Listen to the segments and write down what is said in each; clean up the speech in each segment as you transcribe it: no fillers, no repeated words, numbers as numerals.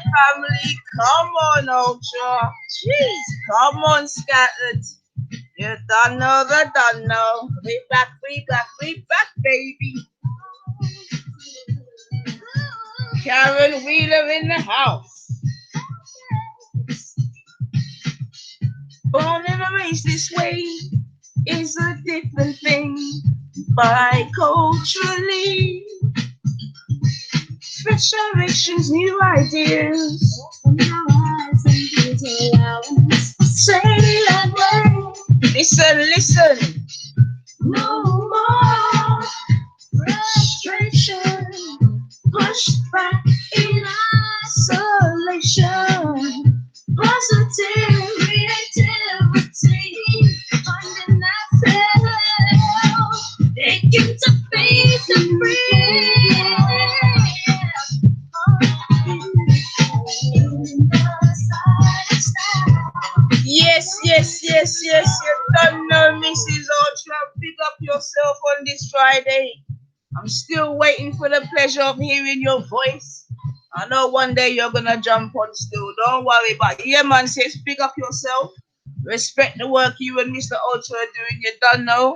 family. Come on, Ultra. Jeez, come on, Scattered. You don't know the don't know. We back, baby. Karen Wheeler in the house. Born and raised this way is a different thing. Biculturally, fresh directions, new ideas. Say that way. Listen. No more frustration, pushed back in isolation. Positive creativity, finding ourselves, taking to faith and breathe. Yes. You don't know, Mrs. Ultra. Pick up yourself on this Friday. I'm still waiting for the pleasure of hearing your voice. I know one day you're gonna jump on still. Don't worry, but yeah, man, says pick up yourself. Respect the work you and Mr. Ultra are doing. You don't know.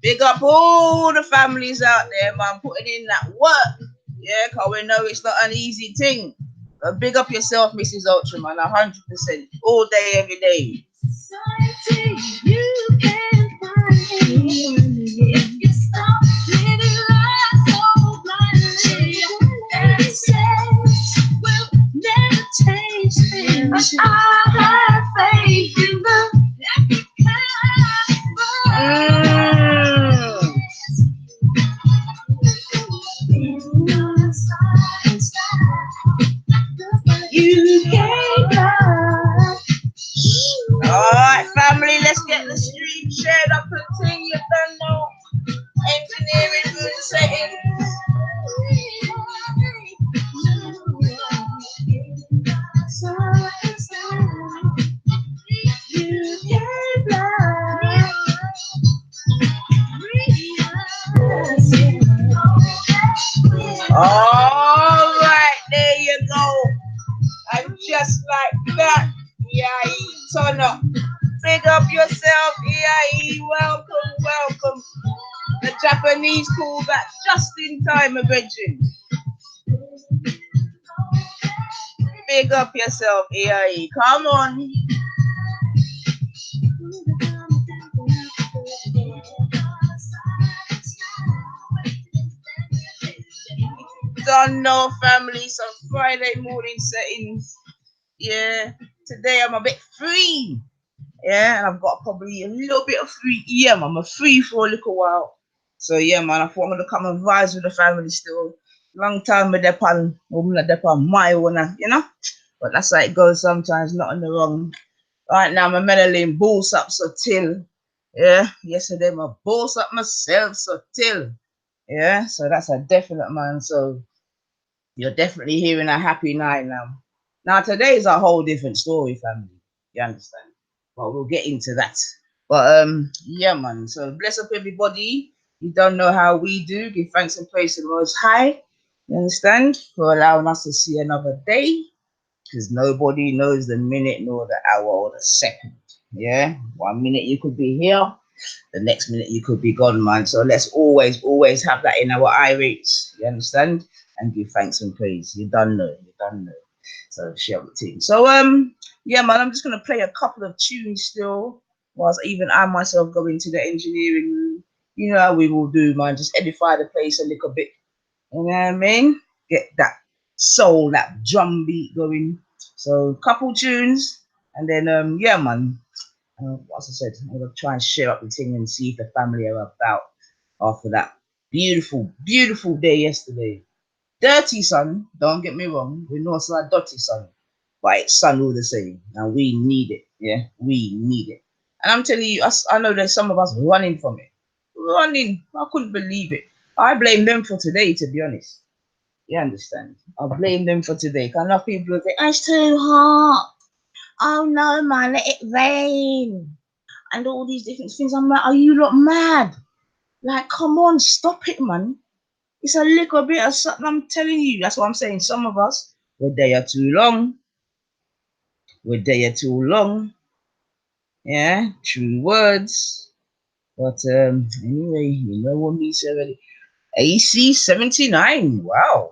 Big up all the families out there, man, putting in that work. Yeah, cause we know it's not an easy thing. But big up yourself, Mrs. Ultra, man, 100%, all day, every day. Society, you can find if you stop living life so blindly. Access will never change things. I have faith in the you can fly. Alright, family, let's get the stream shared up and thing. You don't know. Engineering good settings. You can fly. Alright, there you go. And just like that, turn up. Big up yourself, welcome. The Japanese call back just in time, Virgin. Big up yourself, EIE. Come on. Don't know, family, some Friday morning settings. Yeah, today I'm a bit free. Yeah, and I've got probably a little bit of free. Yeah, man, I'm free for a little while. So yeah, man, I thought I'm gonna come and vibes with the family still. Long time with the pan, my one, you know. But that's how it goes sometimes, not on the wrong. Right now, my meddling balls up so till. Yeah, yesterday my balls up myself so till. Yeah, so that's a definite, man. So you're definitely hearing a happy night now. Now today is a whole different story, family. You understand? But we'll get into that. But yeah, man. So bless up everybody. You don't know how we do. Give thanks and praise to the Most High. You understand? For allowing us to see another day. Because nobody knows the minute nor the hour or the second. Yeah? 1 minute you could be here. The next minute you could be gone, man. So let's always have that in our eye rates. You understand? And give thanks and praise. You don't know. So share the team. So yeah, man, I'm just gonna play a couple of tunes still, whilst even I myself go into the engineering room. You know how we will do, man. Just edify the place a little bit. You know what I mean? Get that soul, that drum beat going. So couple tunes, and then yeah, man. As I said, I'm gonna try and share up the thing and see if the family are about after that beautiful day yesterday. Dirty sun, don't get me wrong. We know it's like dirty sun, but it's sun all the same, and we need it. Yeah, we need it. And I'm telling you, I know there's some of us running from it. Running, I couldn't believe it. I blame them for today, to be honest. You understand? I blame them for today. Cause enough people think it's too hot. Oh no, man, let it rain. And all these different things. I'm like, are you not mad? Like, come on, stop it, man. It's a little bit of something, I'm telling you. That's what I'm saying. Some of us, we're there too long. We're there too long. Yeah, true words. But anyway, you know what me say already. AC 79. Wow.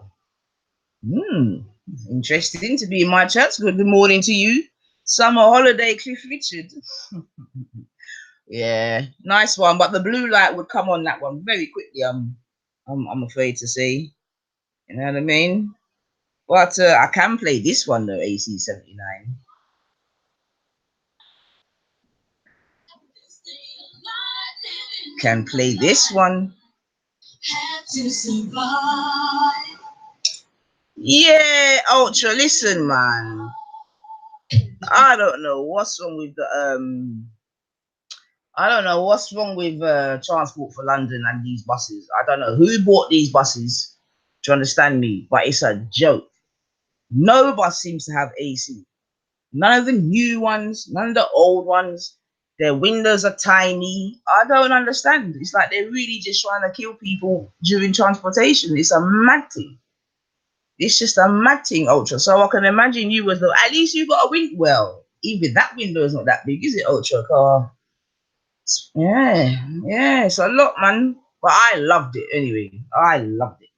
Interesting to be in my chat. Good morning to you. Summer holiday, Cliff Richard. Yeah, nice one. But the blue light would come on that one very quickly. I'm afraid to say. You know what I mean? But I can play this one though, AC 79. Can play this one. Yeah, Ultra. Listen, man. I don't know what's wrong with the I don't know what's wrong with Transport for London and these buses. I don't know who bought these buses. Do you understand me? But it's a joke. No bus seems to have AC. None of the new ones, none of the old ones. Their windows are tiny. I don't understand. It's like they're really just trying to kill people during transportation. It's a mad thing. It's just a mad thing, Ultra. So I can imagine you as though at least you got a window. Well, even that window is not that big, is it, Ultra? Car. Yeah, it's a lot, man. But I loved it anyway. I loved it.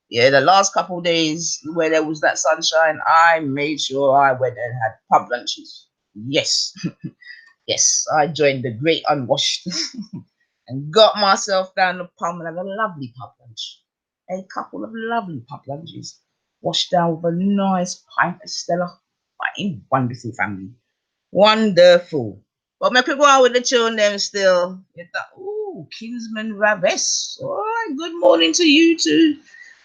Yeah, the last couple of days where there was that sunshine, I made sure I went and had pub lunches. Yes, yes, I joined the great unwashed and got myself down the pub and had a lovely pub lunch. A couple of lovely pub lunches, washed down with a nice pint of Stella. What a wonderful family. Wonderful. But my people are with the children them still. Oh, Kinsman Raves. All right, good morning to you too.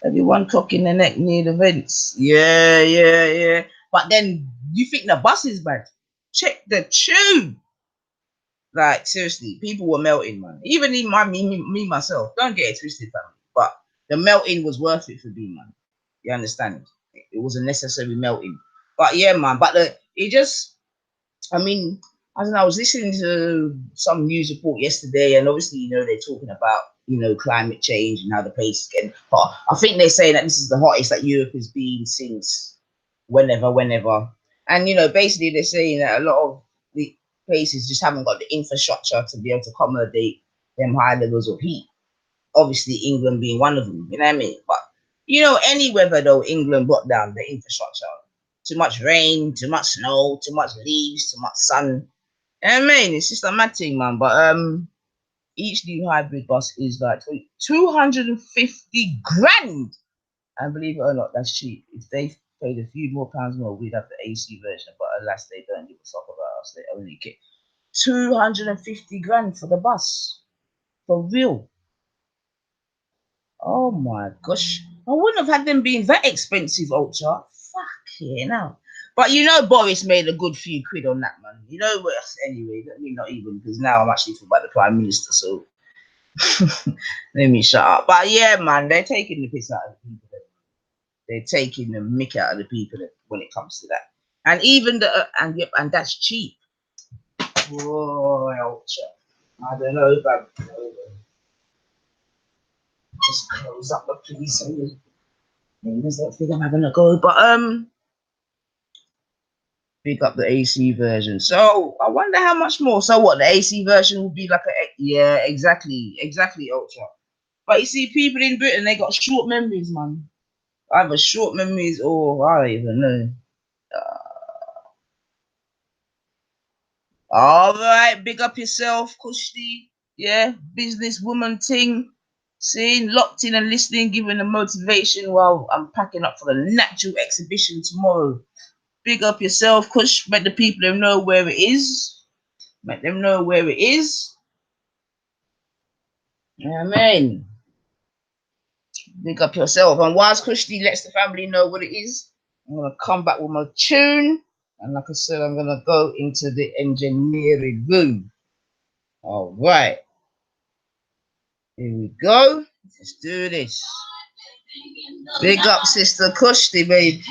Everyone cocking the neck near the vents. Yeah. But then you think the bus is bad? Check the tube. Like seriously, people were melting, man. Even in me myself. Don't get it twisted, family. But the melting was worth it for me, man. You understand? It was a necessary melting. But yeah, man. But it just, I mean, I don't know. I was listening to some news report yesterday, and obviously, they're talking about climate change and how the place is getting hot. I think they're saying that this is the hottest that Europe has been since whenever. And basically, they're saying that a lot of the places just haven't got the infrastructure to be able to accommodate them high levels of heat. Obviously, England being one of them. You know what I mean? But any weather though, England brought down the infrastructure. Too much rain, too much snow, too much leaves, too much sun. I mean, it's just a mad thing, man. But each new hybrid bus is like 250 grand. And believe it or not, that's cheap. If they paid a few more pounds more, we'd have the AC version. But alas, they don't give a fuck about us. They only get 250 grand for the bus. For real. Oh my gosh. I wouldn't have had them being that expensive, Ultra. Fuck yeah, now. But Boris made a good few quid on that, man. Anyway, let me not even, because now I'm actually talking about the Prime Minister, so let me shut up. But yeah, man, they're taking the piss out of the people. They're taking the mick out of the people when it comes to that. And even and that's cheap. Whoa, Ultra. I don't know if I just close up the police. Neighbors don't think I'm having a go, but pick up the AC version. So I wonder how much more. So what, the AC version will be like yeah, exactly, Ultra. But you see, people in Britain, they got short memories, man. Either short memories or I don't even know. All right, big up yourself, Kushti. Yeah, businesswoman ting. Seeing, locked in and listening, giving the motivation while I'm packing up for the natural exhibition tomorrow. Big up yourself, Kush. Let the people know where it is. Let them know where it is. Amen. Big up yourself. And whilst Kushti lets the family know what it is, I'm going to come back with my tune. And like I said, I'm going to go into the engineering room. All right. Here we go. Let's do this. Big up, Sister Kushti, babe.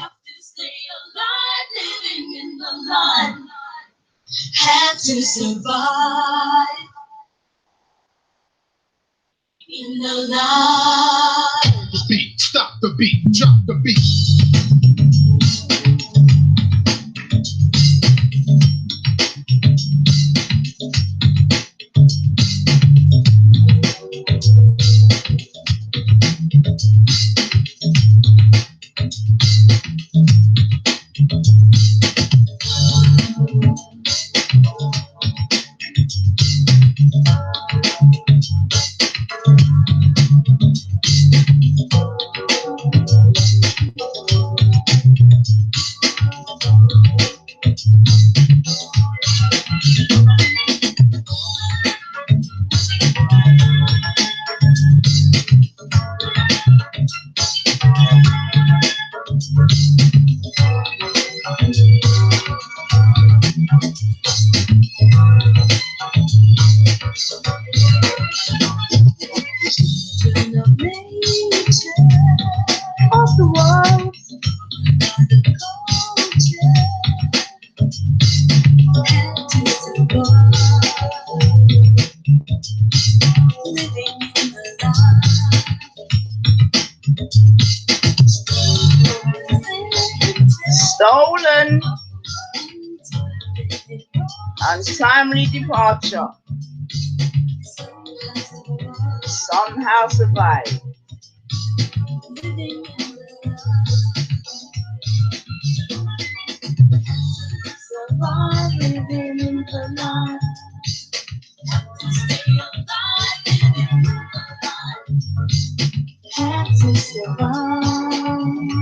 Had to survive in the light. the beat, drop the beat. Of the world, stolen, untimely departure, somehow survive. Survive living in the light. Have to survive.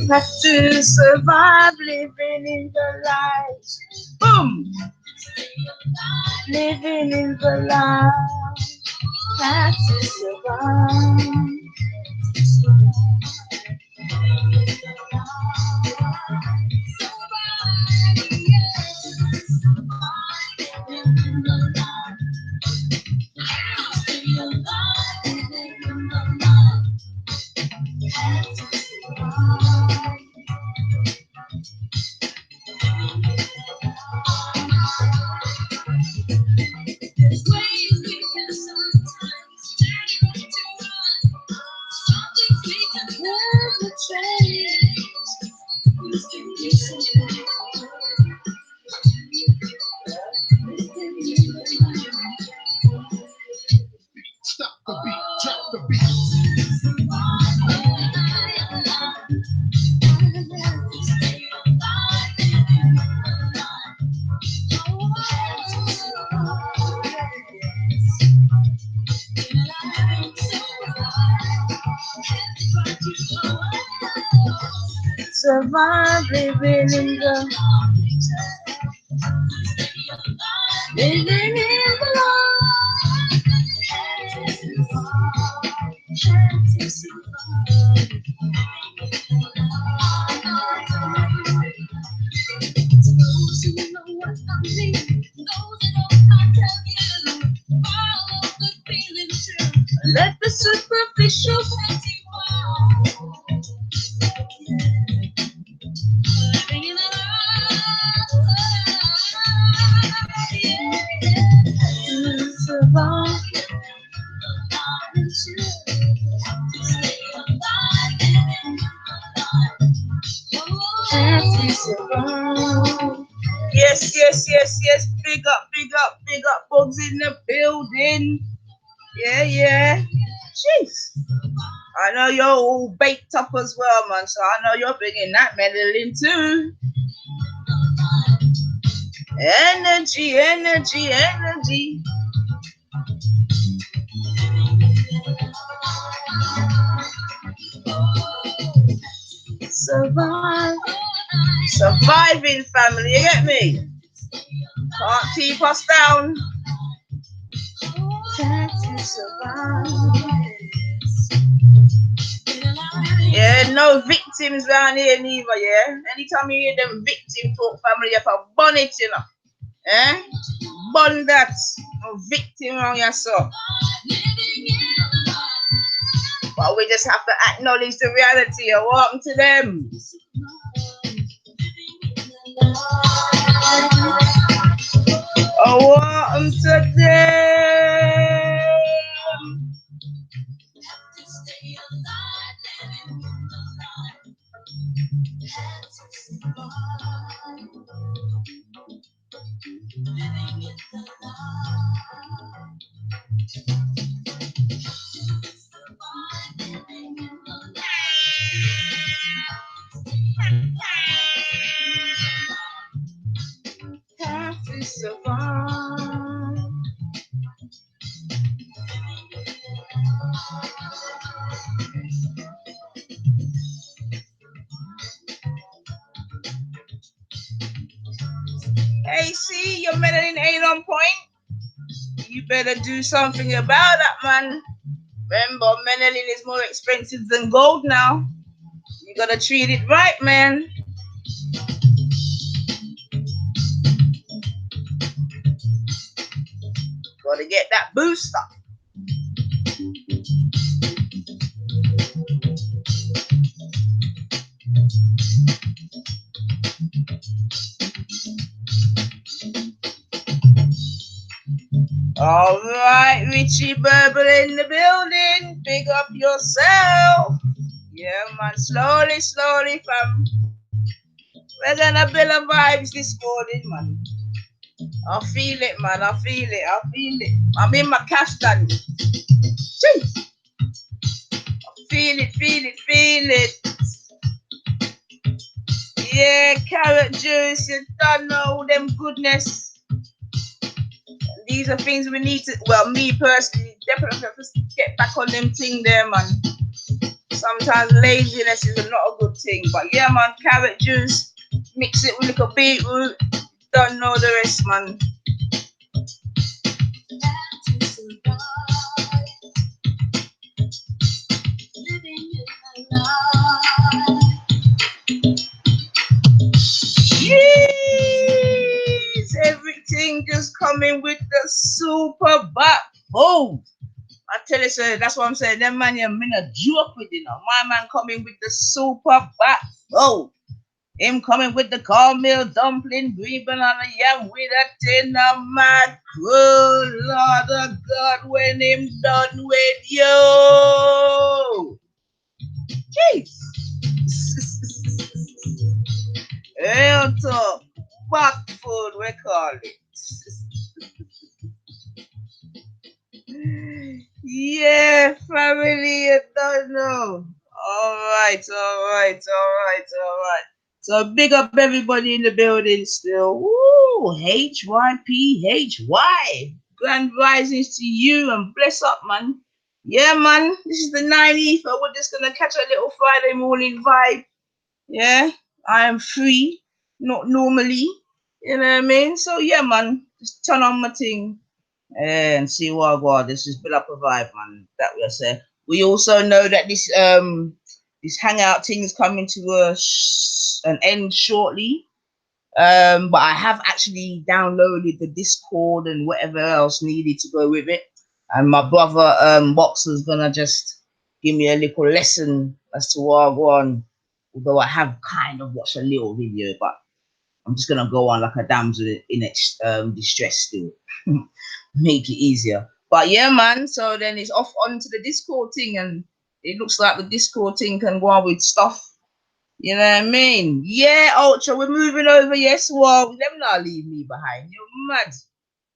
Have to survive living in the light. Boom! Living in the light. Have to survive. Stop the beat, drop the beat. Survive living in the let the superficial survive. Yes, yes, yes, yes. Big up, big up, big up. Bugs in the building. Yeah, yeah. Jeez. I know you're all baked up as well, man. So I know you're bringing that medal in too. Energy, energy, energy. survive. Surviving, family, you get me? Can't keep us down. Trying to survive. Yeah, no victims around here neither, yeah? Anytime you hear them victim talk, family, you have to bun it, you know? Eh? Bun that. No victim around yourself. But we just have to acknowledge the reality and welcome to them. Oh, welcome to them. Have to survive. Hey, see, your melanin ain't on point. You better do something about that, man. Remember, melanin is more expensive than gold now. You gotta treat it right, man. Gotta get that booster. All right, Richie Burble in the building. Big up yourself. Yeah, man. Slowly, slowly, fam. We're gonna build a vibes this morning, man. I feel it, man. I feel it. I feel it. I'm in my kaftan. Jeez. Feel it, feel it, feel it. Yeah, carrot juice. You don't know them goodness. These are things we need to, well, me personally, definitely have to get back on them thing there, man. Sometimes laziness is not a good thing, but yeah, man, carrot juice, mix it with a little beetroot, don't know the rest, man. Jeez, everything just coming with the super backbone. I tell you, sir, that's what I'm saying. That man, you're in a joke with, you know. My man coming with the super backbone. Him coming with the cornmeal dumpling, green banana yam with a tin of mackerel. Lord of God, when him done with you. Jeez. Real talk. Back food, we call it. Yeah, family, you don't know. All right. So big up everybody in the building still. Woo, HYPHY. Grand risings to you and bless up, man. Yeah, man. This is the 9th. We're just gonna catch a little Friday morning vibe. Yeah, I am free, not normally. You know what I mean? So yeah, man. Just turn on my thing and see what I got. This is build up a vibe, man. That we say. We also know that this hangout thing is coming to an end shortly. But I have actually downloaded the Discord and whatever else needed to go with it. And my brother Boxer's gonna just give me a little lesson as to what I want. Although I have kind of watched a little video, but I'm just gonna go on like a damsel in distress still. Make it easier. But yeah, man. So then it's off onto the Discord thing, and it looks like the Discord thing can go on with stuff. You know what I mean? Yeah, Ultra, we're moving over. Yes, well, them not leave me behind. You're mad.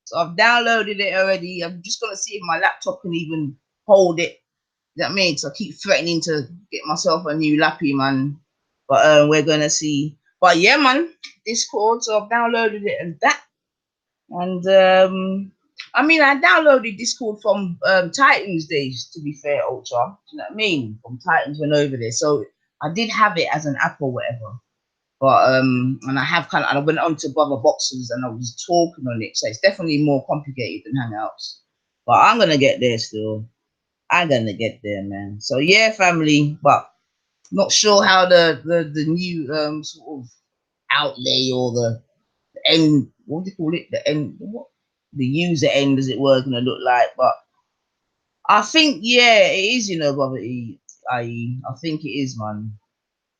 So I've downloaded it already. I'm just gonna see if my laptop can even hold it. You know what I mean? So I keep threatening to get myself a new lappy, man. But we're gonna see. But yeah, man, Discord. So I've downloaded it and that. And I mean, I downloaded Discord from Titans days. To be fair, Ultra. Do you know what I mean? From Titans went over there. So I did have it as an app or whatever. But and I went on to Brother Boxers and I was talking on it, so it's definitely more complicated than Hangouts. But I'm gonna get there still. I'm gonna get there, man. So yeah, family. But not sure how the new sort of outlay or the end, what do you call it? The end, what the user end, as it were, gonna look like. But I think yeah, it is. You know, Brother I think it is, man.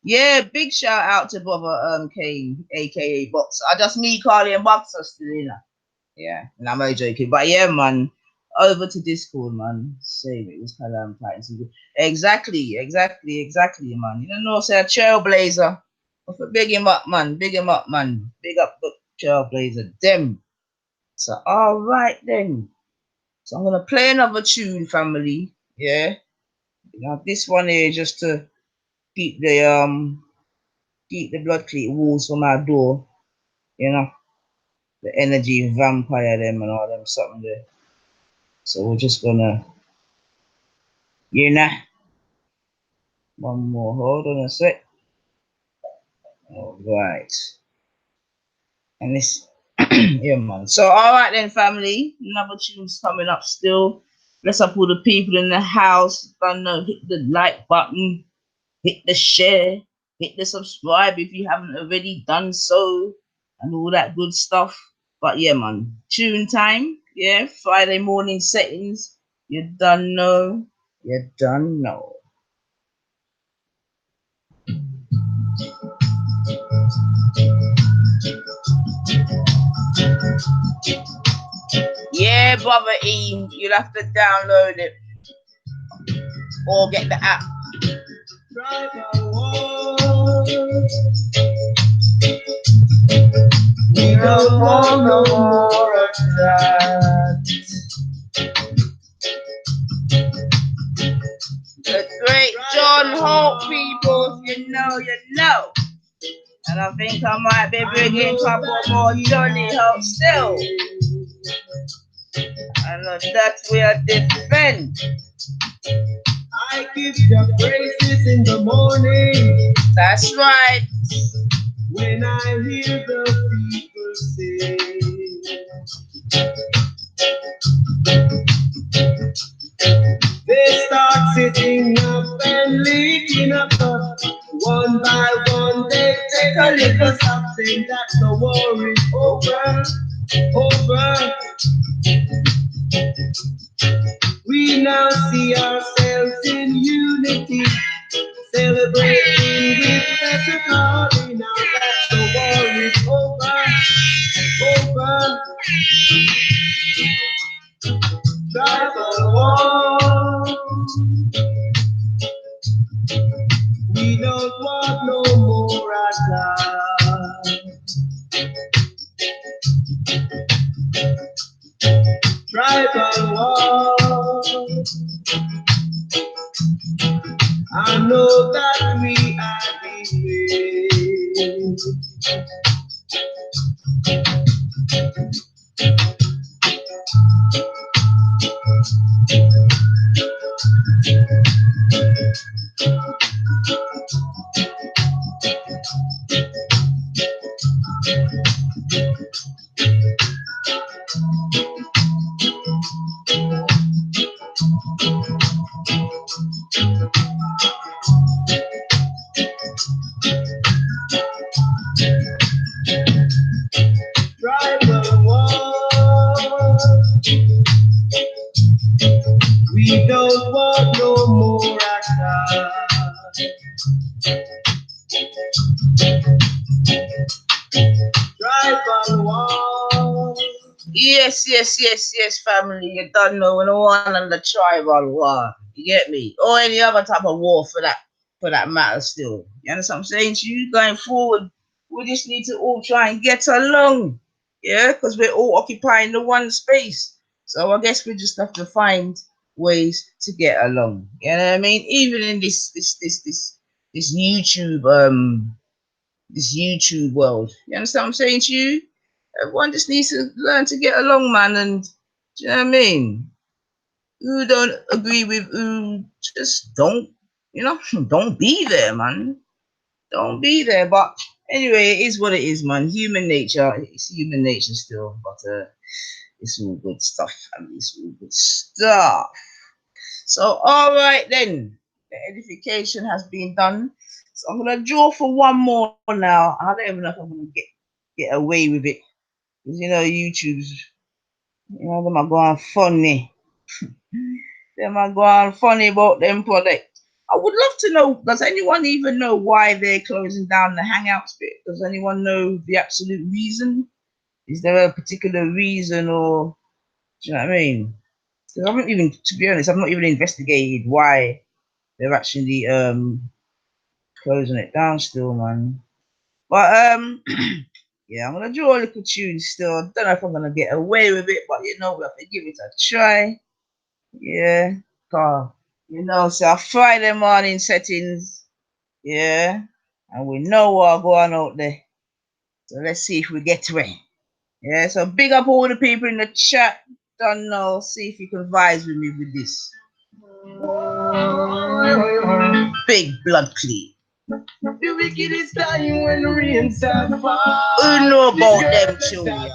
Yeah, big shout out to Brother Kane, aka Boxer. I just me, Carly, and Boxer still in there. Yeah, and I'm only joking. But yeah, man, over to Discord, man. Same, it was kind of fighting. Exactly, man. You know, say a trailblazer. Big him up, man. Big him up, man. Big up the trailblazer. Them. So all right then. So I'm gonna play another tune, family. Yeah. Now this one here just to keep the blood cleat walls from our door, you know, the energy vampire them and all them something there. So we're just gonna, you know, one more. Hold on a sec. All right, and this, yeah, man. So all right then, family. Another tune's coming up still. Let's up all the people in the house. Don't know, hit the like button, hit the share, hit the subscribe if you haven't already done so, and all that good stuff. But yeah, man, tune time. Yeah, Friday morning settings. You done know. You done know. Yeah, brother E, you'll have to download it or get the app. We don't want no more of that. The great John Hope, people, if you know, you know. And I think I might be bringing a couple more Johnny Hope still. And that we are defend. I give the praises in the morning. That's right. When I hear the people sing, they start sitting up and leaking up. One by one, they take a little something that the war is over. We now see ourselves in unity, celebrating with better glory now that the war is over. Tribal war. We don't want no more attack. Tribal war. I know that we are been tribal war. We don't want no more attack. Tribal war. Yes, family. You don't know when the one on the tribal war. You get me? Or any other type of war for that matter still. You understand what I'm saying to you? Going forward, we just need to all try and get along. Yeah, because we're all occupying the one space. So I guess we just have to find ways to get along. You know what I mean? Even in this YouTube world. You understand what I'm saying to you? Everyone just needs to learn to get along, man. And do you know what I mean? Who don't agree with who, just don't You know, don't be there, man. Don't be there. But anyway, it is what it is, man. Human nature. It's human nature still, but it's all good stuff, family. It's all good stuff. So, all right then. The edification has been done. So I'm gonna draw for one more now. I don't even know if I'm gonna get away with it. Because YouTube's, them are going funny. Them are going funny about them products. I would love to know, does anyone even know why they're closing down the Hangouts bit? Does anyone know the absolute reason? Is there a particular reason, or do you know what I mean? Because I haven't even, to be honest, I've not even investigated why they're actually closing it down still, man. But yeah, I'm gonna draw a little tune still. I don't know if I'm gonna get away with it, but we'll have to give it a try. Yeah, so our Friday morning settings, yeah, and we know what going out there. So let's see if we get to it. Yeah, so big up all the people in the chat. Don't know, see if you can vibes with me with this. Big blood clean. The wickedest time when the rain starts fall. Who know about them children?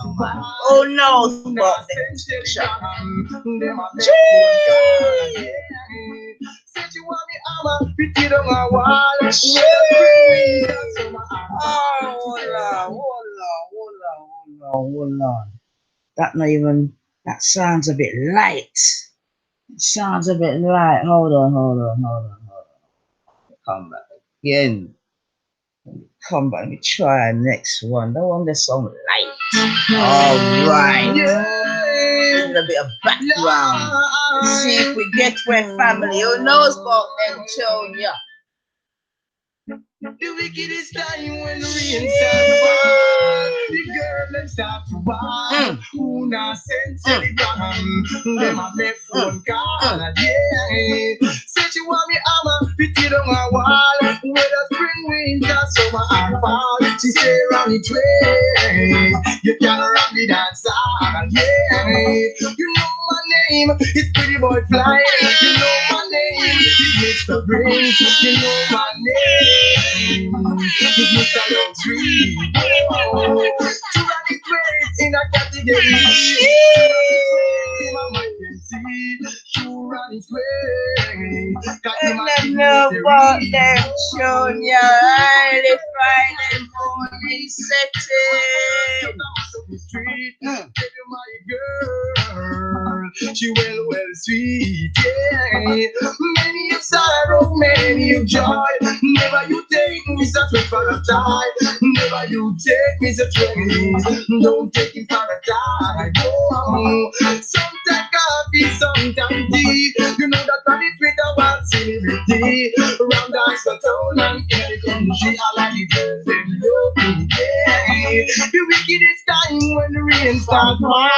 Who knows about them children? Said you want me armor, put it on my wall. Hold on. That sounds a bit light. It sounds a bit light. Hold on. Come back again. Come back. Let me try our next one. That one there's some light. All right. Yeah. A bit of background. Let's see if we get where family. Who knows about them children? The wickedest time when the rain starts fall. The girl them start to ball. Who not send telegram? Them a make phone call. Yeah. Said you want me armor, put it on my wall. Whether spring, winter, summer or fall. She say round the way. You can't run the dance. Yeah. You know my name, it's Pretty Boy Fly. You know my name, it's Mr. Brains. You know my name, it's Mr. Luxury. Oh, to run it great in a category. My mind can see, to run it great. And know about them showing your early Friday morning setting. Baby, my girl, she well sweet, yeah. Many of sorrow, many of joy. Never you take me such a for a time. Never you take me such a don't take him for a time. Oh, sometimes coffee, sometimes tea. You know that on the Twitter was celebrity. Round dance the town and carry country. All of the girls them love me, yeah. The wickedest time when the rain start fall.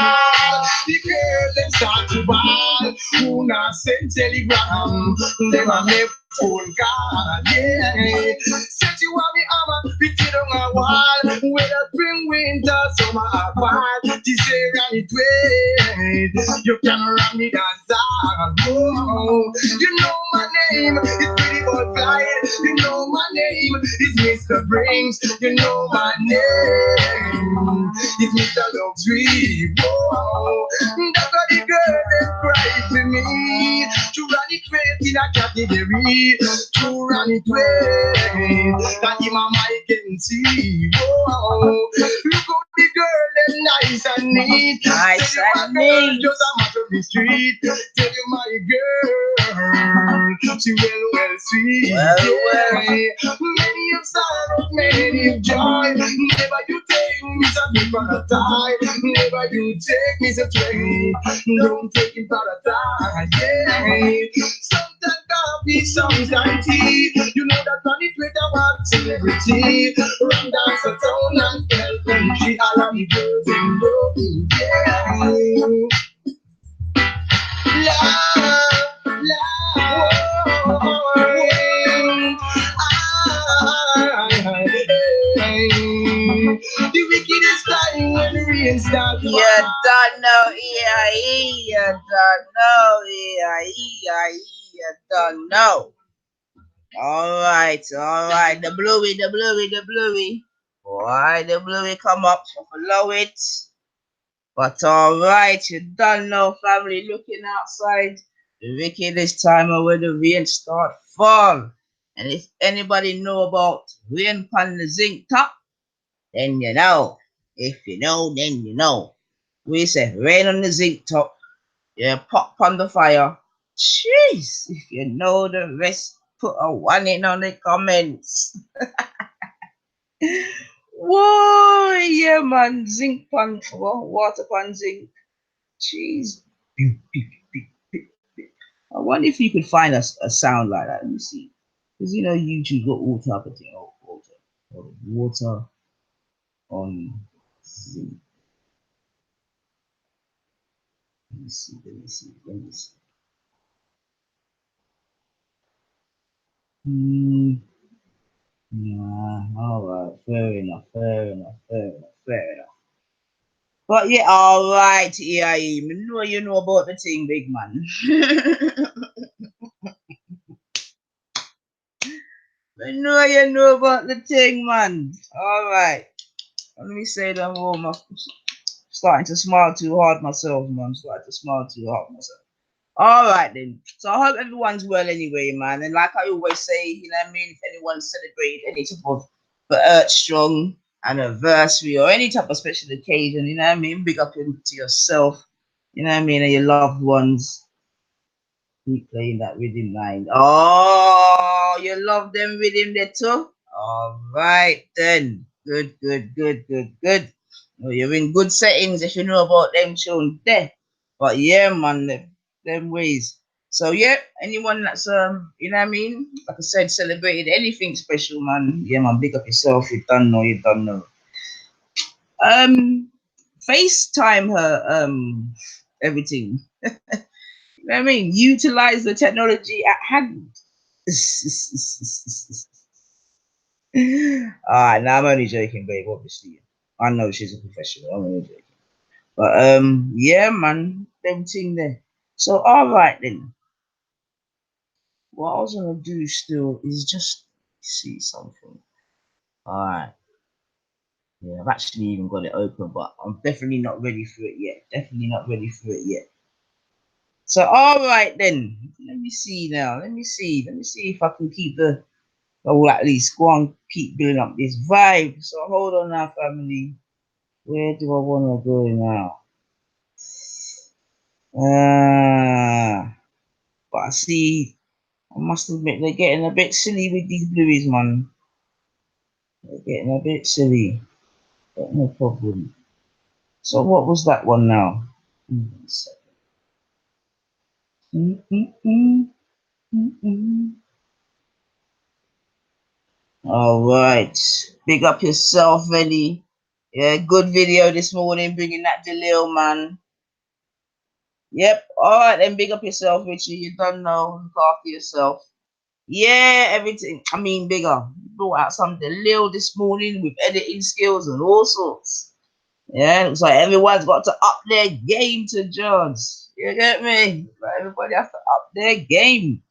The girls them start to ball. Who not send telegram? Them a make phone call, yeah. Said you want me armor, put it on my wall. Whether spring, winter, summer or fall. She say run it way. You can run me dance. Oh, you know my name, it's Pretty Boy Fly. You know my name, it's Mr. Brains. You know my name, it's Mr. Luxury. Oh, that's why the girl that cries to me. To run it way in a category. To run it way. That in my mind can see. Oh, look how the girl is nice and neat. Nice and neat. Just a matter of the street. Tell you my girl, she well sweet. Well. Many of sorrow, many of joy. Never you take me something for a time. Never you take me some train. Don't take it for a time. Yeah. Sometimes coffee, sometimes tea. You know that on the Twitter was celebrity. Run dance a town and tell country. All of the girls in love. Yeah. Love, the wickedest time when the rain starts. You don't know EIE, you don't know EIE, you don't know. All right. The bluey, the bluey, the bluey. Why the bluey come up? Below it. But all right, you don't know, family. Looking outside, the wickedest time of when the rain start fall. And if anybody know about rain on the zinc top, then you know. If you know, then you know. We say rain on the zinc top. Yeah, pop on the fire. Jeez, if you know the rest, put a one in on the comments. Whoa, yeah, man, zinc pan, water pan zinc. Jeez. I wonder if you could find a sound like that. Let me see. Because you know YouTube got all type of thing. Oh, water on zinc. Let me see. Yeah, all right. Fair enough. But yeah, all right. Yeah, I know you know about the thing, big man. I know you know about the thing, man. All right. Let me say that more. I'm starting to smile too hard myself, man. Starting to smile too hard myself. All right then. So I hope everyone's well anyway, man. And like I always say, you know what I mean, if anyone celebrated any type of strong anniversary or any type of special occasion, you know what I mean, big up into yourself, you know what I mean, and your loved ones. Keep playing that rhythm line. Oh, you love them rhythm there too? All right then. Good. Well, you're in good settings if you know about them tunes there. But yeah, man, them ways. So yeah, anyone that's you know what I mean? Like I said, celebrated anything special, man. Yeah, man, big up yourself. You don't know. Um, FaceTime her everything. You know what I mean? Utilize the technology at hand. Alright, now I'm only joking, babe, obviously. I know she's a professional, I'm only joking. But yeah, man, them thing there. So alright then. What I was gonna do still is just see something. Alright. Yeah, I've actually even got it open, but I'm definitely not ready for it yet. Definitely not ready for it yet. So alright then. Let me see now. Let me see if I can keep the or at least go and keep building up this vibe. So hold on now, family. Where do I want to go now? But I see, I must admit, they're getting a bit silly with these blueies, man. They're getting a bit silly. But no problem. So what was that one now? All right. Big up yourself, Eddie. Yeah, good video this morning, bringing that Delil, man. Yep. All right, then big up yourself, Richie. You don't know. Look after yourself. Yeah, everything. I mean, bigger. Brought out something little this morning with editing skills and all sorts. Yeah, so everyone's got to up their game to George. You get me? Like, everybody has to up their game.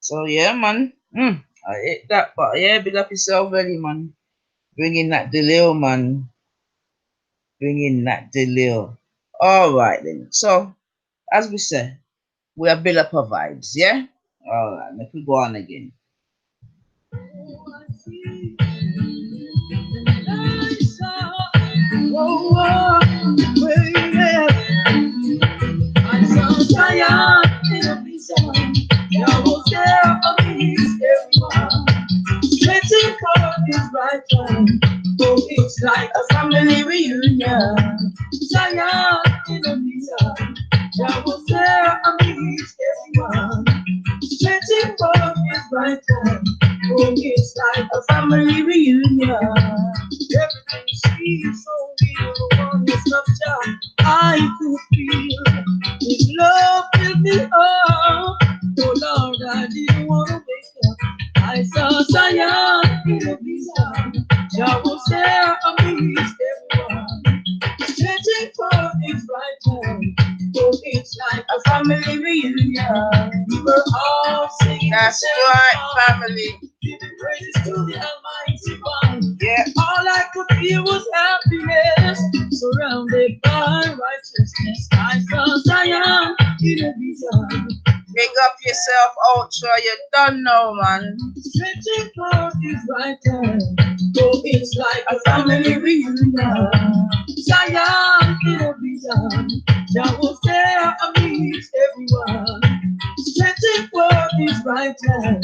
So yeah, man. I hate that, but yeah, big up yourself, really, man. Bring in that Delil, man. Bring in that Delil. All right then. So as we said, we are build up our vibes, yeah? Alright, let me go on again. I saw Zion in a vision. There was there amazed everyone. Waiting for his right time. Oh, it's like a family reunion. Zion in a vision. There was there amazed everyone. Waiting for his right time. Oh, it's like a family reunion. Everything seems so real on this love child. I could feel his love filled me up. Oh Lord, I didn't want to wake up. I saw Zion in a vision. Jah was there amidst everyone. Waiting for his right time. Oh, it's like a family reunion. We were all singing. That's right, family. Giving praises to the Almighty One. Yeah. All I could feel was happiness, surrounded by righteousness. I saw Zion in a vision. Big up yourself, Ultra. You don't know, man. Stretching forth his right hand. Oh, it's like a family reunion. Zion in a vision. Jah was there amidst everyone. Stretching forth his right hand.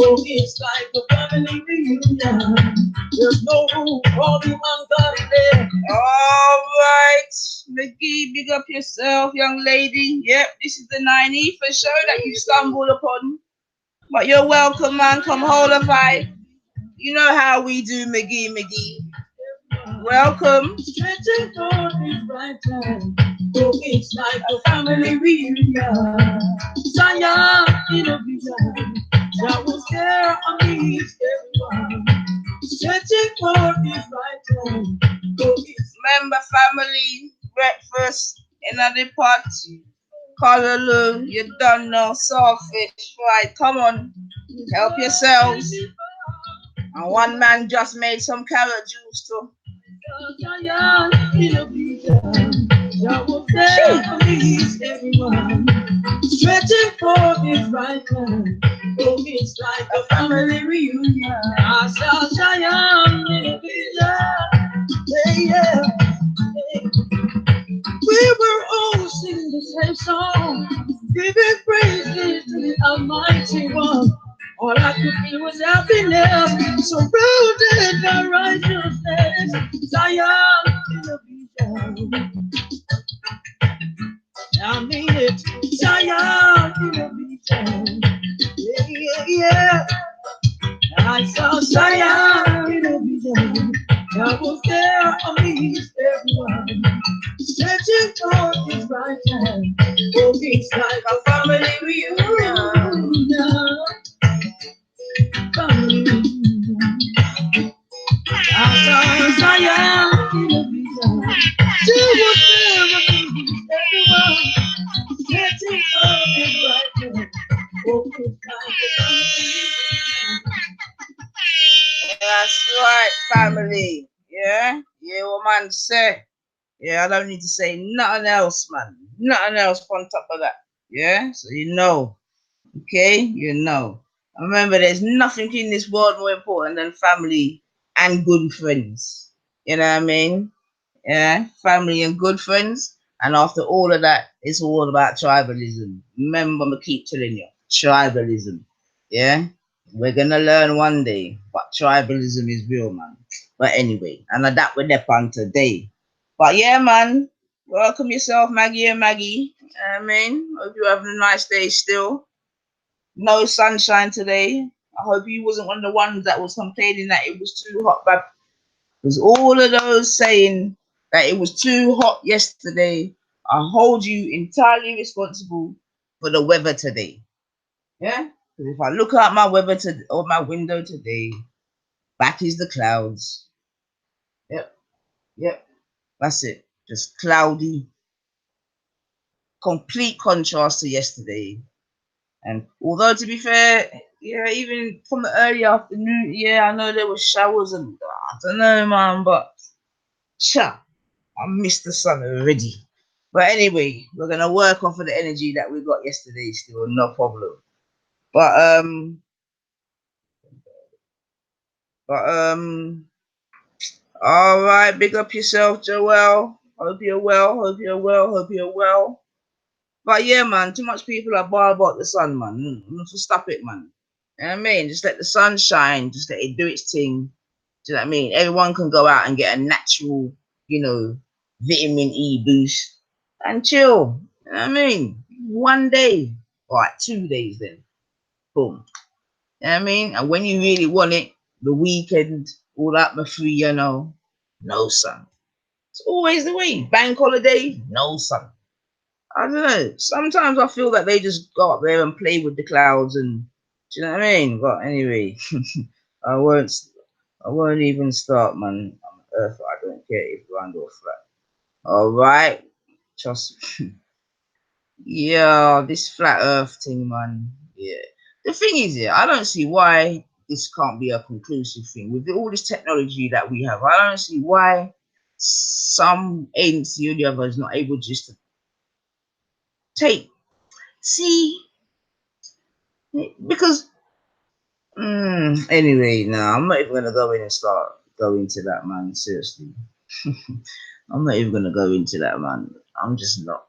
Oh, it's like a family reunion. There's no room for the ungodly there. All right, McGee, big up yourself, young lady. Yep, this is the 90 for sure that you stumbled upon. But you're welcome, man. Come hold a vibe. You know how we do, McGee. Welcome. Stretching forth his right hand. Oh, it's like a family reunion. Zion in a vision. Jah was there amidst everyone. Stretching forth his right hand. Oh, it's Remember, family, breakfast in the pot. Callaloo, you don't know, saltfish, right? Come on, help yourselves. And one man just made some carrot juice too. Zion in a vision. Jah was there amidst everyone. Stretching forth his right hand. Oh, it's like a family reunion. I saw Zion in a vision. Yeah, yeah. We were all singing the same song, giving praises to the Almighty One. All I could feel was happiness, surrounded by righteousness. Zion in a vision. I mean it. Zion in a vision. Yeah. I saw Zion in a vision. I was there amidst everyone. Stretching toward his right hand. Oh, it's like a family reunion. Family reunion. I saw Zion in a vision. She was there amidst everyone. Stretching toward his right hand. Oh, it's like a family reunion. That's right, family. Yeah, what man say. Yeah, I don't need to say nothing else, man. Nothing else on top of that. Yeah, so you know. Okay, you know. Remember, there's nothing in this world more important than family and good friends. You know what I mean? Yeah, family and good friends. And after all of that, it's all about tribalism. Remember, I keep telling you, tribalism. Yeah, we're gonna learn one day, but tribalism is real, man. But anyway, and that we're there on today. But yeah, man, welcome yourself, Maggie and Maggie. I mean, hope you're having a nice day still. No sunshine today. I hope you wasn't one of the ones that was complaining that it was too hot, but because all of those saying that it was too hot yesterday, I hold you entirely responsible for the weather today. Yeah? Because if I look out my weather to or my window today, back is the clouds. Yep, yep. That's it. Just cloudy, complete contrast to yesterday. And although to be fair, yeah, even from the early afternoon, yeah, I know there were showers and I don't know, man, but cha, I missed the sun already. But anyway, we're gonna work off of the energy that we got yesterday still, no problem. But but all right, big up yourself, Joel. Hope you're well, hope you're well, hope you're well. But yeah, man, too much people are bar about the sun, man. So stop it, man. You know what I mean? Just let the sun shine, just let it do its thing. Do you know what I mean? Everyone can go out and get a natural, vitamin E boost and chill. You know what I mean? One day, all right, 2 days then. Boom. You know what I mean? And when you really want it, the weekend, all that for free, no sun. It's always the way. Bank holiday, no sun. I don't know. Sometimes I feel that they just go up there and play with the clouds and do you know what I mean? But anyway, I won't I won't even start, man. I'm Earth. I don't care if round or flat. All right, just yeah, this flat Earth thing, man. Yeah, the thing is, yeah, I don't see why this can't be a conclusive thing with all this technology that we have. I don't see why some agency or the other is not able just to take. See, because anyway, nah, I'm not even gonna go in and start go into that, man. Seriously, I'm not even gonna go into that, man. I'm just not.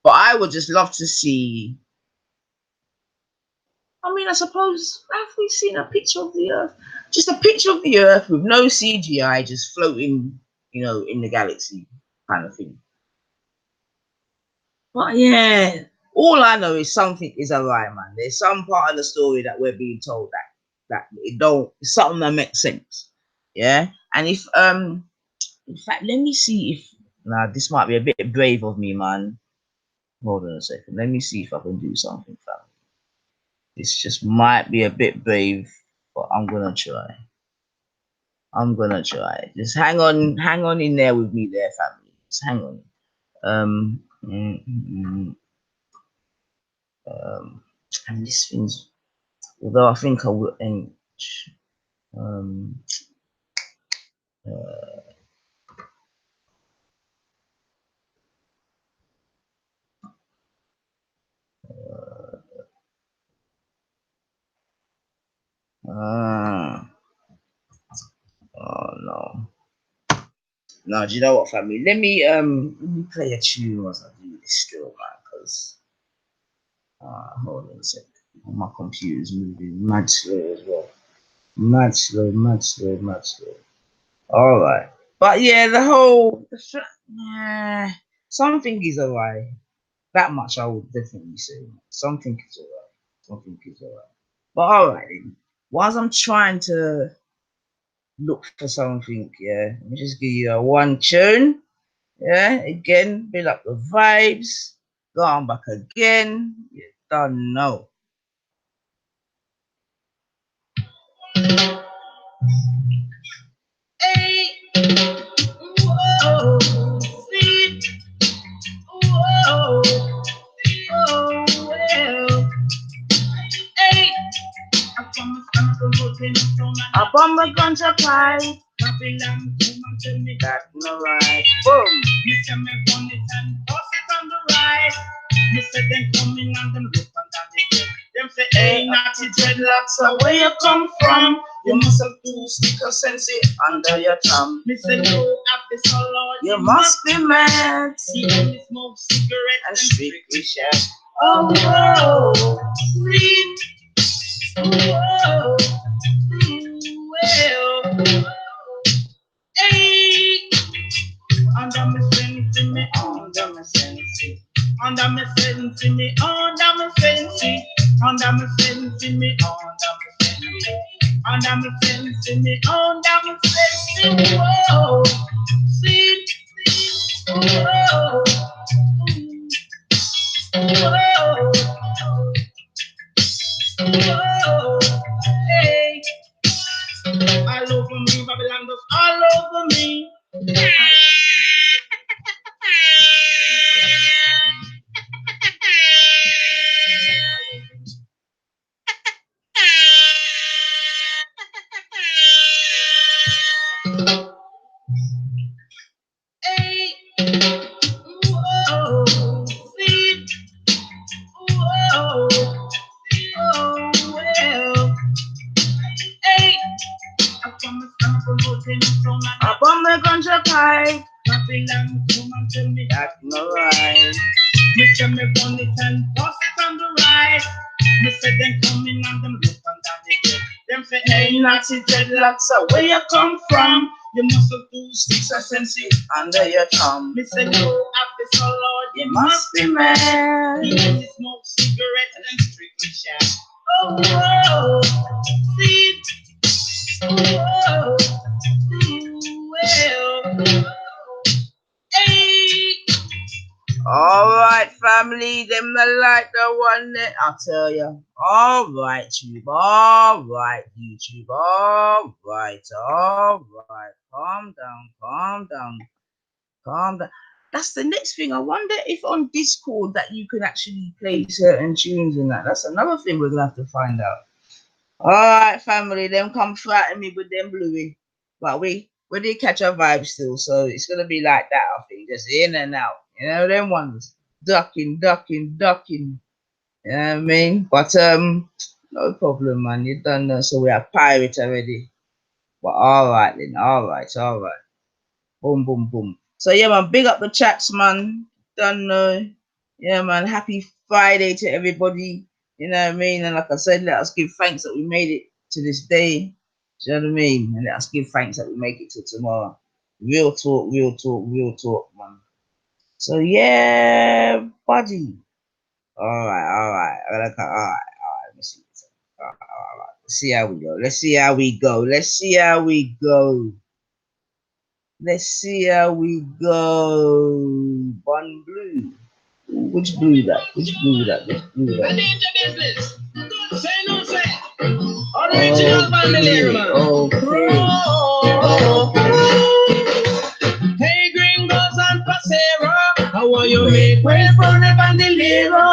But I would just love to see. I mean, I suppose have we seen a picture of the Earth? Just a picture of the Earth with no CGI, just floating, in the galaxy, kind of thing. But yeah, all I know is something is alright, man. There's some part of the story that we're being told that it don't something that makes sense. Yeah, and if in fact, let me see if now this might be a bit brave of me, man. Hold on a second. Let me see if I can do something, fam. This just might be a bit brave, but I'm gonna try. I'm gonna try. Just hang on in there with me, there, family. Just hang on. Um, mm, mm, and this thing's. Although I think I will end. Um, uh, uh, oh no. No, do you know what, family? Let me play a tune whilst I do this still, man. Cause hold on a second. My computer's moving mad slow as well. Mad slow, mad slow, mad slow. All right, but yeah, yeah, something is alright. That much I would definitely say. Something is alright. Something is alright. But alright, whilst I'm trying to look for something, yeah, let me just give you a one tune. Yeah, again, build up the vibes. Go on back again. You don't know. Hey, whoa, see, whoa, oh, well, hey. Up on the gunja pie. That no right. Boom. Mr. McConnell and boss on the right. Mr. Then coming and them look on the head. Them say, hey, natty dreadlocks, so where you come from? You must have two stickers sense under your thumb. Mr. No, after so long, you must be mad. See, only smoke cigarettes and strictly share. Oh, whoa, sweet. Whoa, well, hey, under my sense, me, under my sense, under my sense, me, under my sense, under my sense, me, under my sense, me, under my sense, whoa, see, whoa, whoa, whoa, hey. All over me, Babylon goes all over me. Hey, whoa, see, whoa, oh, well, hey. Up on the ganja pie. Babylon, come and tell me that no right. Mr. Me bonnet and boss on the right. Mr. Then coming and them look on the head. Them say, hey, Nazi dreadlocks, so where you come from? You must have two sticks of sense under your thumb. Mr. No, after so Lord, you must be mad. He only smoke cigarettes and strictly share. Oh, whoa, see, whoa, well, hey. All right, family, them the like the one that I'll tell you. All right, YouTube. All right, YouTube. All right, all right. Calm down, calm down, calm down. that's the next thing. I wonder if on Discord that you can actually play certain tunes and that. That's another thing we're gonna have to find out. All right, family, them come frighten me with them bluey, but we did catch our vibe still, so it's gonna be like that. I think just in and out. You know them ones ducking, ducking, ducking. You know what I mean? But no problem, man. You done that, so we are pirates already. But all right then, all right, all right. Boom, boom, boom. So yeah, man, big up the chats, man. Done. Yeah, man. Happy Friday to everybody. You know what I mean? And like I said, let us give thanks that we made it to this day. Do you know what I mean? And let us give thanks that we make it to tomorrow. Real talk, real talk, real talk, man. So yeah, buddy. All right, all right. All right, all right. Let me see. All right, all right. Let's see how we go. Let's see how we go. Let's see how we go. Let's see how we go. One blue. Which blue that? Which blue that? Which blue that? Business. Say no say. Original family, man. Okay. Hey, gringos and pasero. How are you make way for the bandolero?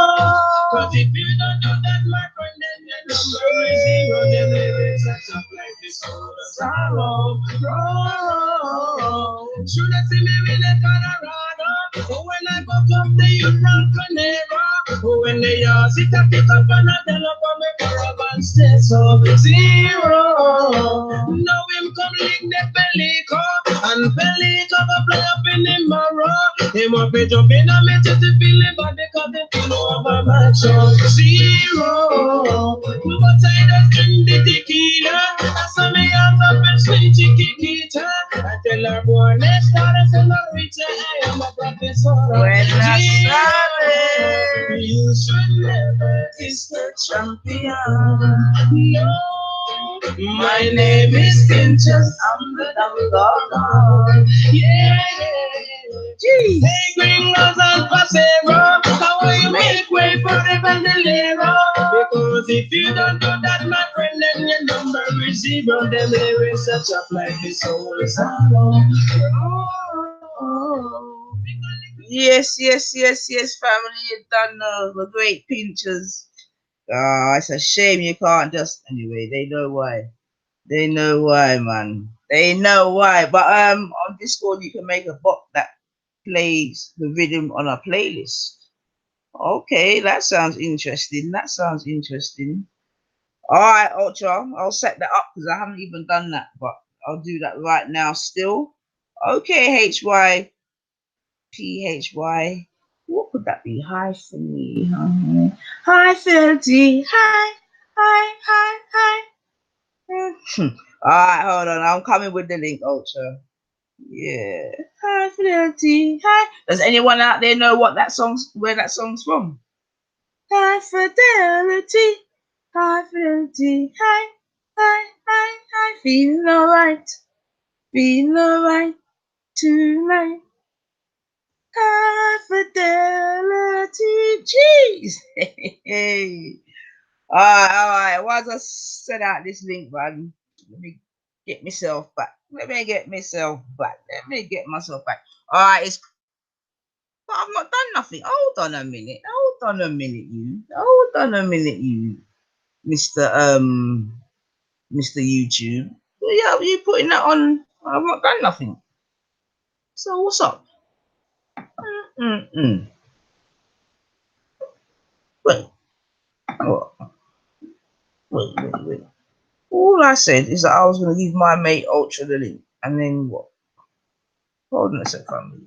Cause if you don't do that, my friend, then your number is zero. Them lyrics are tough like this soul of sorrow. Should I see me in the Colorado? Oh, when I go up the youth from Canero. Oh, when they all sit up, pick up and I tell up on me for a band stay so zero. Now him come lick the Pelico. And Pelico go play up in the marrow. Him up it up in a me to feel it, but because they feel over my show. Zero. But I just drink the tequila. I saw me out of a sweet chiquita. I tell her boy, next time I say no reach I am a professor. When I saw it, you should never kiss the champion. No, my name is Pinchas. I'm the dog. Yeah. Jeez. Hey, gringos and pasero, how will you make way for the bandolero? Because if you don't do that, my friend, then your number is zero. Them lyrics are tough like the soul is hollow. Yes, yes, yes, yes, family, you done the great Pinchers. It's a shame you can't just anyway. They know why. They know why, man. They know why. But on Discord you can make a bot that plays the rhythm on a playlist. Okay, that sounds interesting. That sounds interesting. All right, Ultra, I'll set that up because I haven't even done that, but I'll do that right now still. Okay, HYPHY. What could that be? Hi for me. Hi, Fidelity. Hi, hi, hi, hi. All right, hold on. I'm coming with the link, Ultra. Yeah. Hi, Fidelity. Hi. Does anyone out there know what that song's where that song's from? Hi, Fidelity. Hi, Fidelity. Hi, hi, hi, hi. Feeling alright. Feeling alright tonight. Hi, Fidelity. Jeez. Hey. All right. Once I set out this link, man, let me get myself back. Let me get myself back. Let me get myself back. All right, but I've not done nothing. Hold on a minute. Hold on a minute, you. Hold on a minute, you, Mr. YouTube. Yeah, you putting that on? I've not done nothing. So what's up? Wait. What? Wait. All I said is that I was going to give my mate Ultra the link, and then what? Hold on a second, family.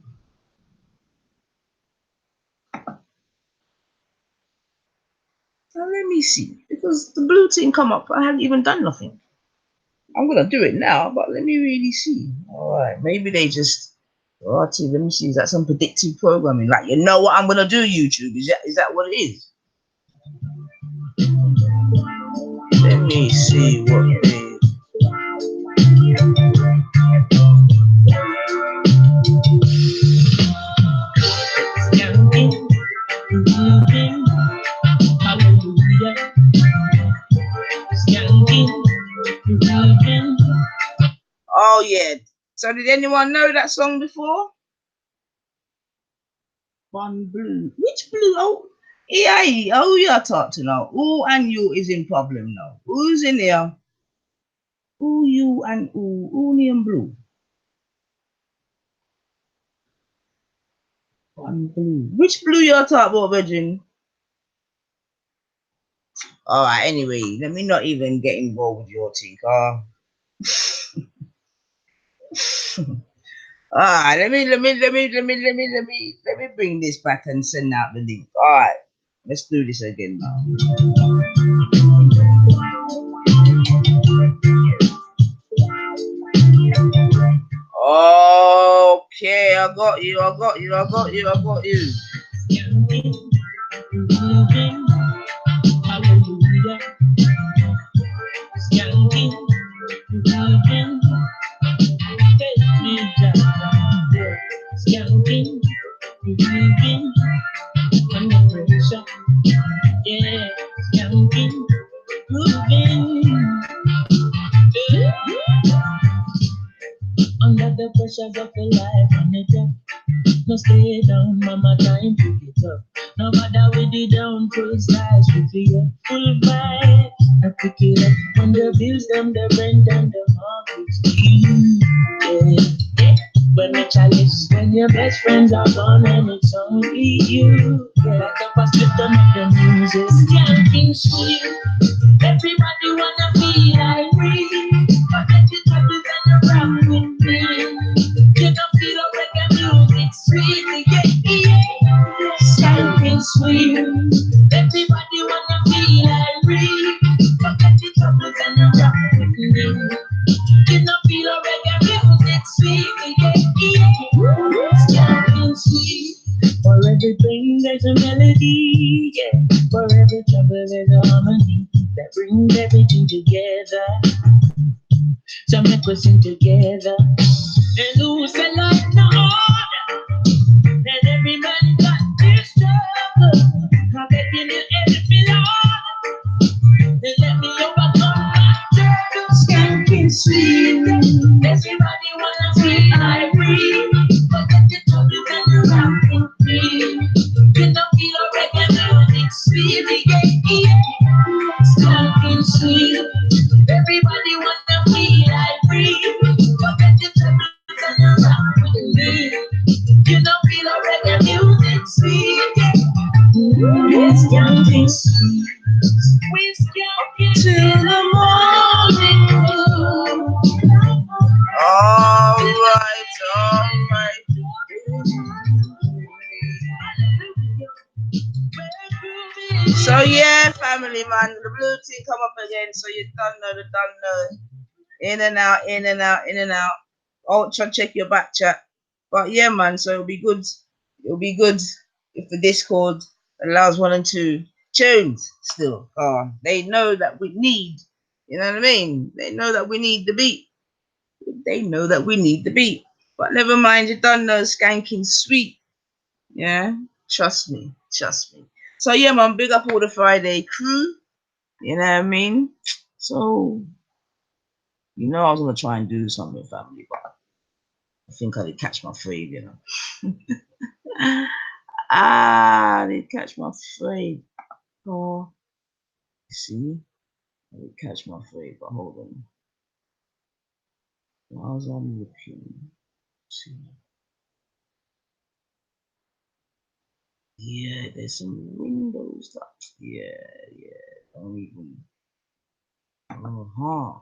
Now let me see, because the blue thing come up, I haven't even done nothing. I'm gonna do it now, but let me really see. All right, maybe they just. Let me see. Is that some predictive programming? Like, you know what I'm gonna do, YouTube? Is that what it is? Let me see what it is. Oh yeah. So did anyone know that song before? One blue. Which blue? Oh, yeah. Oh, you are talking now. Who and you is in problem now? Who's in there? Who you and who? Who name blue? One blue. Which blue you are talking about, Virgin? All right. Anyway, let me not even get involved with your thing, car. All right. Let me bring this back and send out the link. All right. Let's do this again now. Okay, I got you. Hallelujah. Skanking, moving, take me down. Skanking, moving, under pressure. Yeah, skanking, moving. Under the pressures of the life on the top. No stay down, mama time to get up. No matter with the down, praise lies with you. Full vibe, I pick it up. When the bills, them, the rent and the mortgage due. Yeah. When the chalice, when your best friends are gone and it's only you. Yeah. Back up a split on the music. Skanking sweet. Everybody wanna feel like me. Forget your troubles and rock with me. You don't feel a reggae music sweet, yeah. Skanking sweet. Everybody wanna feel like me. Forget your troubles and rock with me. You don't feel a reggae music sweet, yeah. Skanking sweet. For everything there's a melody, yeah. For every trouble there's a harmony that brings everything together. So make us sing together. And who said life no order? Then every man got this struggle. I'm begging you, help me, Lord. Then let me overcome my trouble. Skanking sweet. Everybody wanna feel like we. Forget the troubles and the rockin' free. You don't feel a reggae music sweet, yeah. Skanking sweet. Everybody wanna feel like free. Forget the troubles and the rockin' free. You don't feel a reggae music sweet, yeah. Skanking sweet. We skanking till the morning. All right. So yeah, family man, the blue thing come up again. So you don't know. In and out. Ultra check your back chat. But yeah, man. So it'll be good. It'll be good if the Discord allows 1 and 2 tunes still. They know that we need. You know what I mean? They know that we need the beat. But never mind, you don't know skanking sweet. Yeah, trust me. So yeah, man, big up all the Friday crew. You know what I mean? So I was gonna try and do something family, but I think I did catch my fade, I did catch my fade. Oh, see, I did catch my fade, but hold on. While I'm looking, see. Yeah, there's some windows that. Yeah. Don't even. Uh-huh.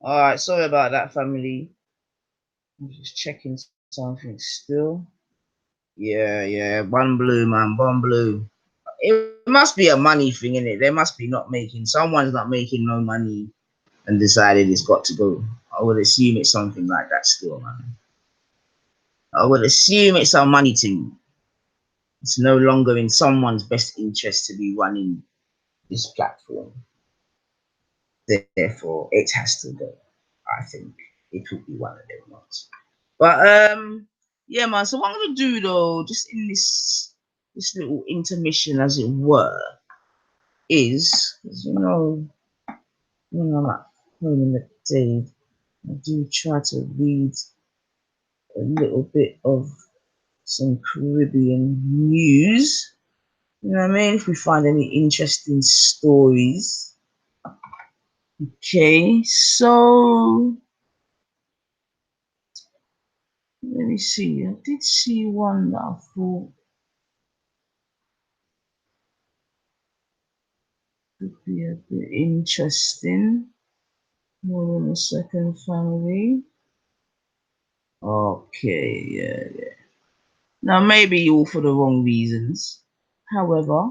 All right, sorry about that, family. I'm just checking something still. Yeah, one blue, man, one blue. It must be a money thing, innit? They must be not making. Someone's not making no money and decided it's got to go. I would assume it's something like that still, man. I would assume it's a money thing. It's no longer in someone's best interest to be running this platform. Therefore, it has to go. I think it would be one of them ones. But yeah, man. So what I'm gonna do though, just in this little intermission, as it were, is when I'm at home in the day, I do try to read a little bit of some Caribbean news. You know what I mean? If we find any interesting stories. Okay, so let me see. I did see one that I thought could be a bit interesting. Hold on a second, family. Okay, yeah. Now, maybe all for the wrong reasons. However,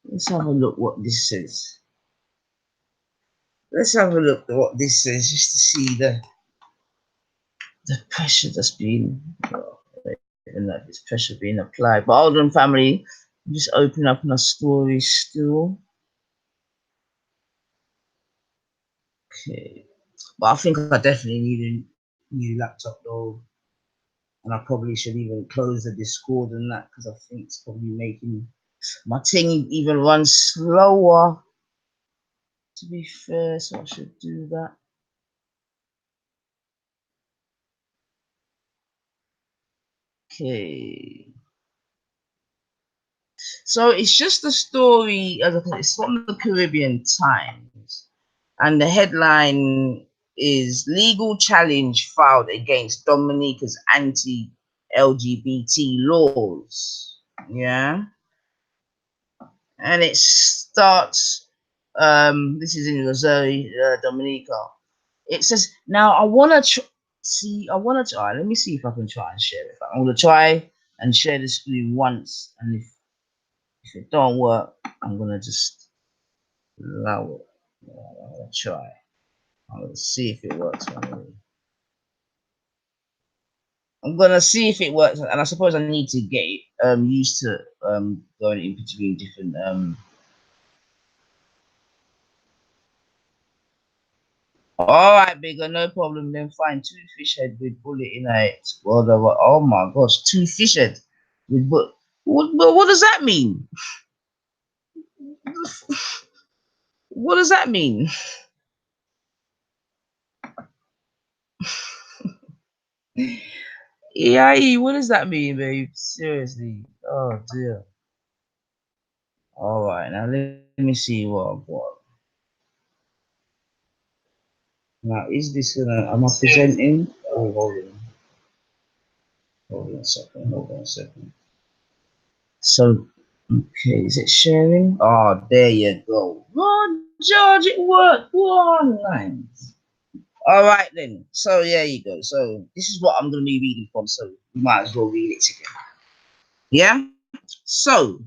let's have a look what this says. Let's have a look at what this says just to see the pressure that's being, and that this pressure being applied. But hold on, family. I'm just opening up my story still. Okay. But I think I definitely need a new laptop though. And I probably should even close the Discord and that because I think it's probably making my thing even run slower. To be fair, so I should do that. Okay. So it's just a story, as I said, it's from the Caribbean Times. And the headline is Legal Challenge Filed Against Dominica's Anti-LGBT Laws. Yeah. And it starts, this is in Missouri, Dominica. It says, now I want to try, let me see if I can try and share it. I'm going to try and share the screen once. And if it don't work, I'm going to just allow it. I'm going to try. I'm going to see if it works. I'm going to see if it works. And I suppose I need to get used to going in between different all right, bigger, no problem. Then find two fish head with bullet in it. Well, oh my gosh, two fish head with bullet. What does that mean? What does that mean? Yeah, what does that mean, babe? Seriously. Oh dear. All right, now let me see what I've got. Now, is this gonna? Am I presenting? Oh, hold on a second. So, okay, is it sharing? Oh, there you go. Oh, George, it worked. One line. All right then. So there you go. So this is what I'm gonna be reading from. So we might as well read it together. Yeah. So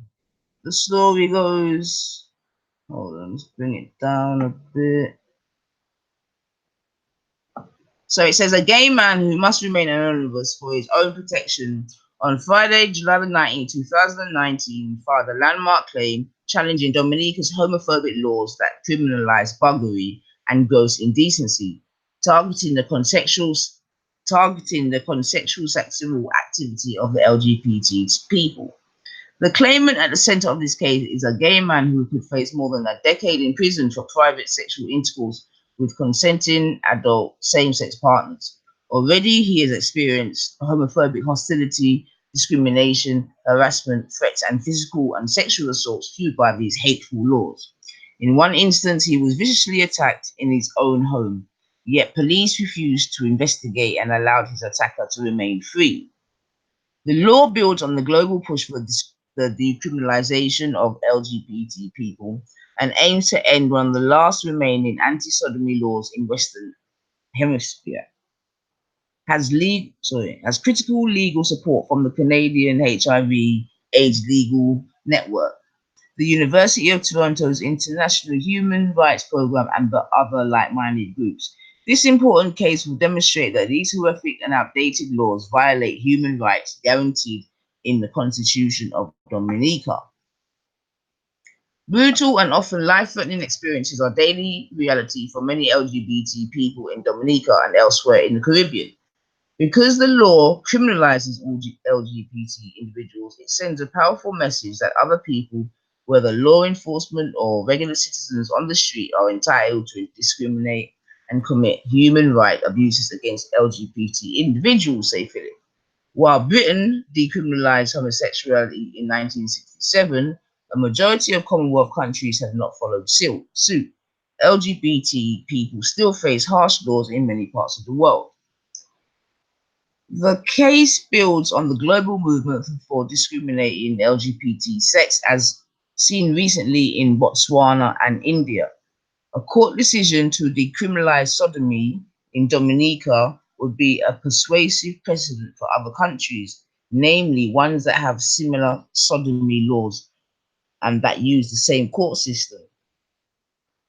the story goes. Hold on, let's bring it down a bit. So it says a gay man who must remain anonymous for his own protection on Friday, July 19, 2019, filed a landmark claim challenging Dominica's homophobic laws that criminalize buggery and gross indecency, targeting the consensual sexual activity of the LGBT people. The claimant at the center of this case is a gay man who could face more than a decade in prison for private sexual intercourse with consenting adult same-sex partners. Already, he has experienced homophobic hostility, discrimination, harassment, threats, and physical and sexual assaults fueled by these hateful laws. In one instance, he was viciously attacked in his own home, yet police refused to investigate and allowed his attacker to remain free. The law builds on the global push for the decriminalization of LGBT people and aims to end one of the last remaining anti-sodomy laws in Western Hemisphere. Has critical legal support from the Canadian HIV/AIDS legal network, the University of Toronto's International Human Rights Program, and the other like-minded groups. This important case will demonstrate that these horrific and outdated laws violate human rights guaranteed in the Constitution of Dominica. Brutal and often life-threatening experiences are daily reality for many LGBT people in Dominica and elsewhere in the Caribbean. Because the law criminalizes all LGBT individuals, it sends a powerful message that other people whether law enforcement or regular citizens on the street are entitled to discriminate and commit human rights abuses against LGBT individuals, say Philip. While Britain decriminalised homosexuality in 1967, a majority of Commonwealth countries have not followed suit. LGBT people still face harsh laws in many parts of the world. The case builds on the global movement for discriminating LGBT sex as seen recently in Botswana and India. A court decision to decriminalize sodomy in Dominica would be a persuasive precedent for other countries, namely ones that have similar sodomy laws and that use the same court system.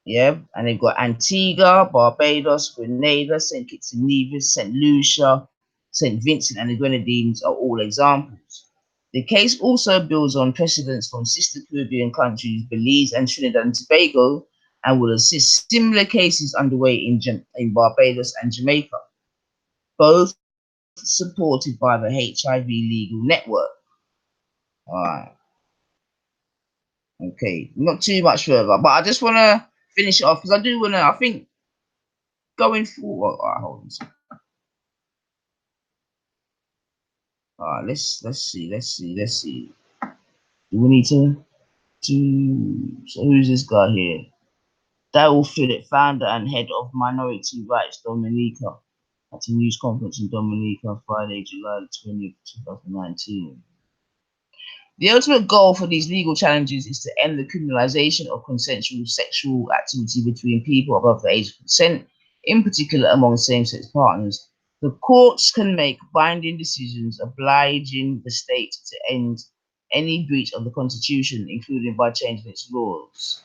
Yeah, and they've got Antigua, Barbados, Grenada, St. Kitts and Nevis, St. Lucia, St. Vincent, and the Grenadines are all examples. The case also builds on precedents from sister Caribbean countries, Belize and Trinidad and Tobago, and will assist similar cases underway in Barbados and Jamaica, both supported by the HIV legal network. All right, okay, not too much further, but I just want to finish it off because I do want to. I think going forward, all right, hold on a second. All right, let's see. Do we need to? So who's this guy here? Daryl Phillip, founder and head of Minority Rights Dominica, at a news conference in Dominica Friday, July 20th, 2019. The ultimate goal for these legal challenges is to end the criminalization of consensual sexual activity between people above the age of consent, in particular among same-sex partners. The courts can make binding decisions obliging the state to end any breach of the Constitution, including by changing its laws.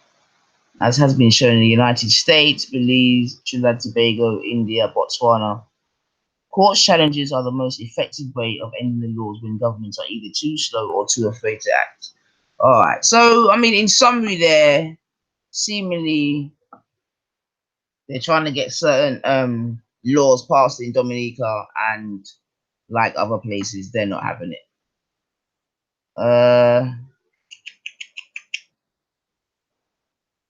As has been shown in the United States, Belize, Trinidad and Tobago, India, Botswana, court challenges are the most effective way of ending the laws when governments are either too slow or too afraid to act. All right. So, I mean, in summary, there seemingly they're trying to get certain laws passed in Dominica, and like other places, they're not having it.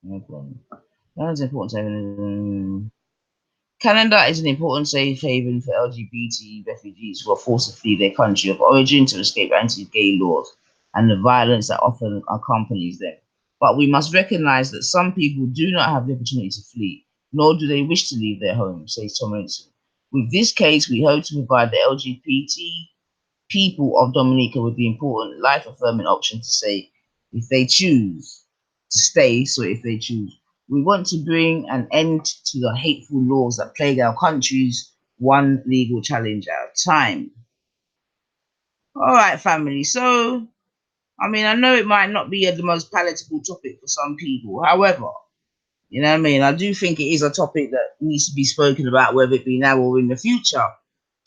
No problem. That's important. Canada is an important safe haven for LGBT refugees who are forced to flee their country of origin to escape anti-gay laws and the violence that often accompanies them. But we must recognize that some people do not have the opportunity to flee, nor do they wish to leave their homes, says Tom Ensign. With this case, we hope to provide the LGBT people of Dominica with the important life-affirming option to say if they choose to stay, so if they choose. We want to bring an end to the hateful laws that plague our countries, one legal challenge at a time. All right, family. So, I mean, I know it might not be the most palatable topic for some people. However, you know what I mean? I do think it is a topic that needs to be spoken about, whether it be now or in the future.